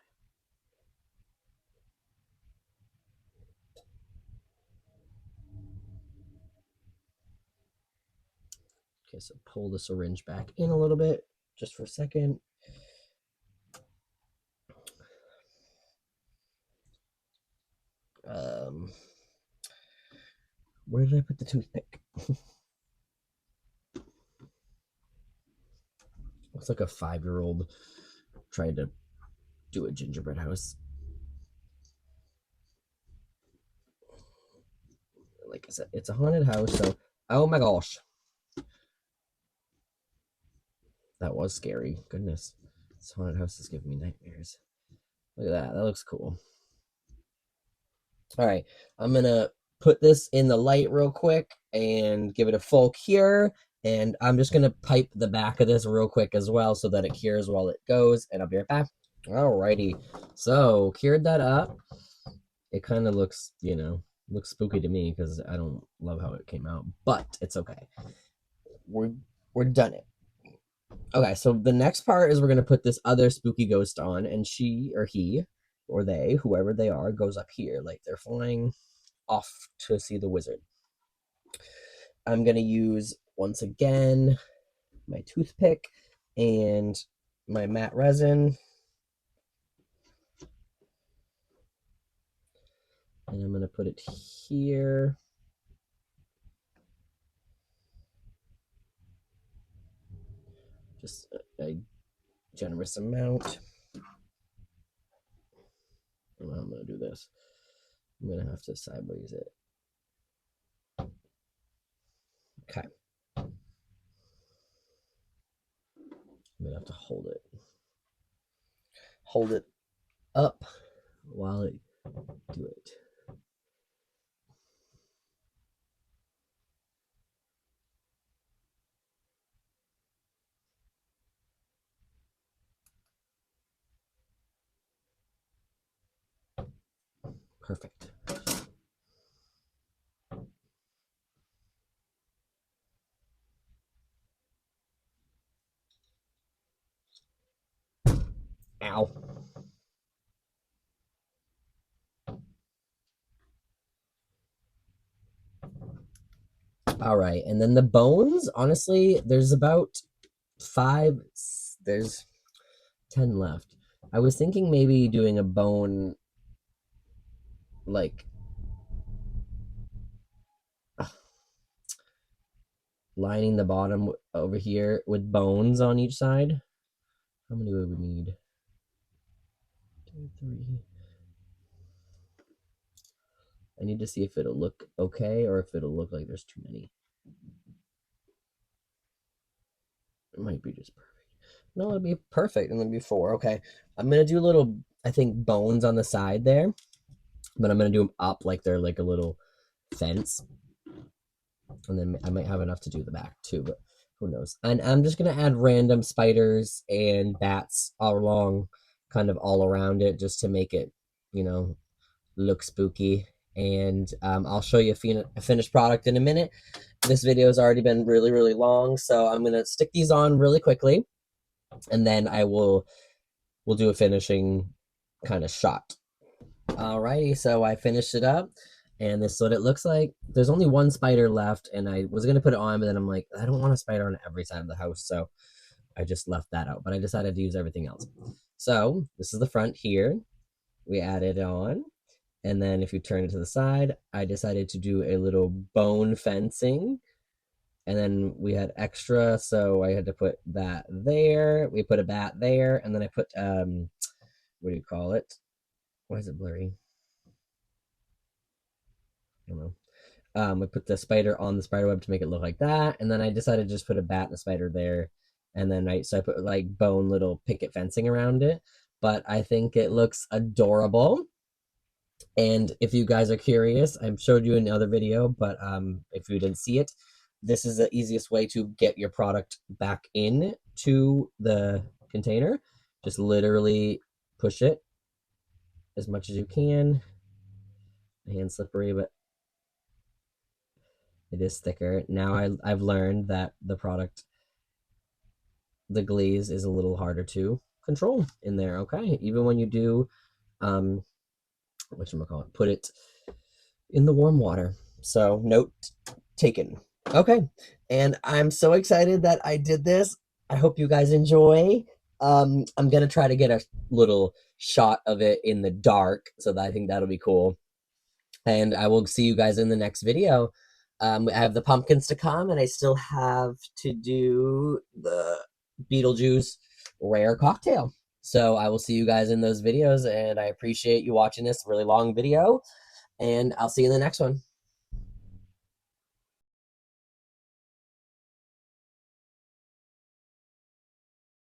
Okay, so pull the syringe back in a little bit, just for a second. Where did I put the toothpick? Looks like a 5-year-old trying to do a gingerbread house. Like I said, it's a haunted house, so oh my gosh. That was scary. Goodness. This haunted house is giving me nightmares. Look at that. That looks cool. All right. I'm going to put this in the light real quick and give it a full cure. And I'm just going to pipe the back of this real quick as well so that it cures while it goes. And I'll be right back. Alrighty. So, cured that up. It kind of looks, you know, looks spooky to me because I don't love how it came out. But it's okay. We're done it. Okay, so the next part is we're gonna put this other spooky ghost on, and she or he or they, whoever they are, goes up here like they're flying off to see the wizard. I'm gonna use once again my toothpick and my matte resin. And I'm going to put it here. Just a generous amount. And I'm going to do this. I'm going to have to sideways it. Okay. I'm going to have to hold it. Hold it up while I do it. Perfect. Ow. All right, and then the bones, honestly, there's about 5, there's 10 left. I was thinking maybe doing a bone, like, lining the bottom over here with bones on each side. How many would we need? 2, 3. I need to see if it'll look okay or if it'll look like there's too many. It might be just perfect. No, it'll be perfect, and then be 4. Okay, I'm gonna do a little, I think, bones on the side there, but I'm gonna do them up like they're like a little fence, and then I might have enough to do the back too, but who knows. And I'm just gonna add random spiders and bats all along, kind of all around it, just to make it, you know, look spooky. And I'll show you a finished product in a minute. This video has already been really, really long, so I'm gonna stick these on really quickly, and then we'll do a finishing kind of shot. Alrighty, so I finished it up, and this is what it looks like. There's only one spider left, and I was gonna put it on, but then I'm like, I don't want a spider on every side of the house, so I just left that out. But I decided to use everything else. So this is the front here. We added it on, and then if you turn it to the side, I decided to do a little bone fencing. And then we had extra, so I had to put that there. We put a bat there, and then I put what do you call it? Why is it blurry? I don't know. We put the spider on the spider web to make it look like that, and then I decided to just put a bat and a spider there, and then I put like bone little picket fencing around it. But I think it looks adorable. And if you guys are curious, I showed you in another video, but if you didn't see it, this is the easiest way to get your product back in to the container. Just literally push it as much as you can. Hand slippery, but it is thicker. Now I've learned that the product, the glaze is a little harder to control in there, okay? Even when you do, whatchamacallit, put it in the warm water. So note taken. Okay, and I'm so excited that I did this. I hope you guys enjoy. I'm gonna try to get a little shot of it in the dark, so that I think that'll be cool. And I will see you guys in the next video. I have the pumpkins to come, and I still have to do the Beetlejuice rare cocktail. So I will see you guys in those videos, and I appreciate you watching this really long video, and I'll see you in the next one.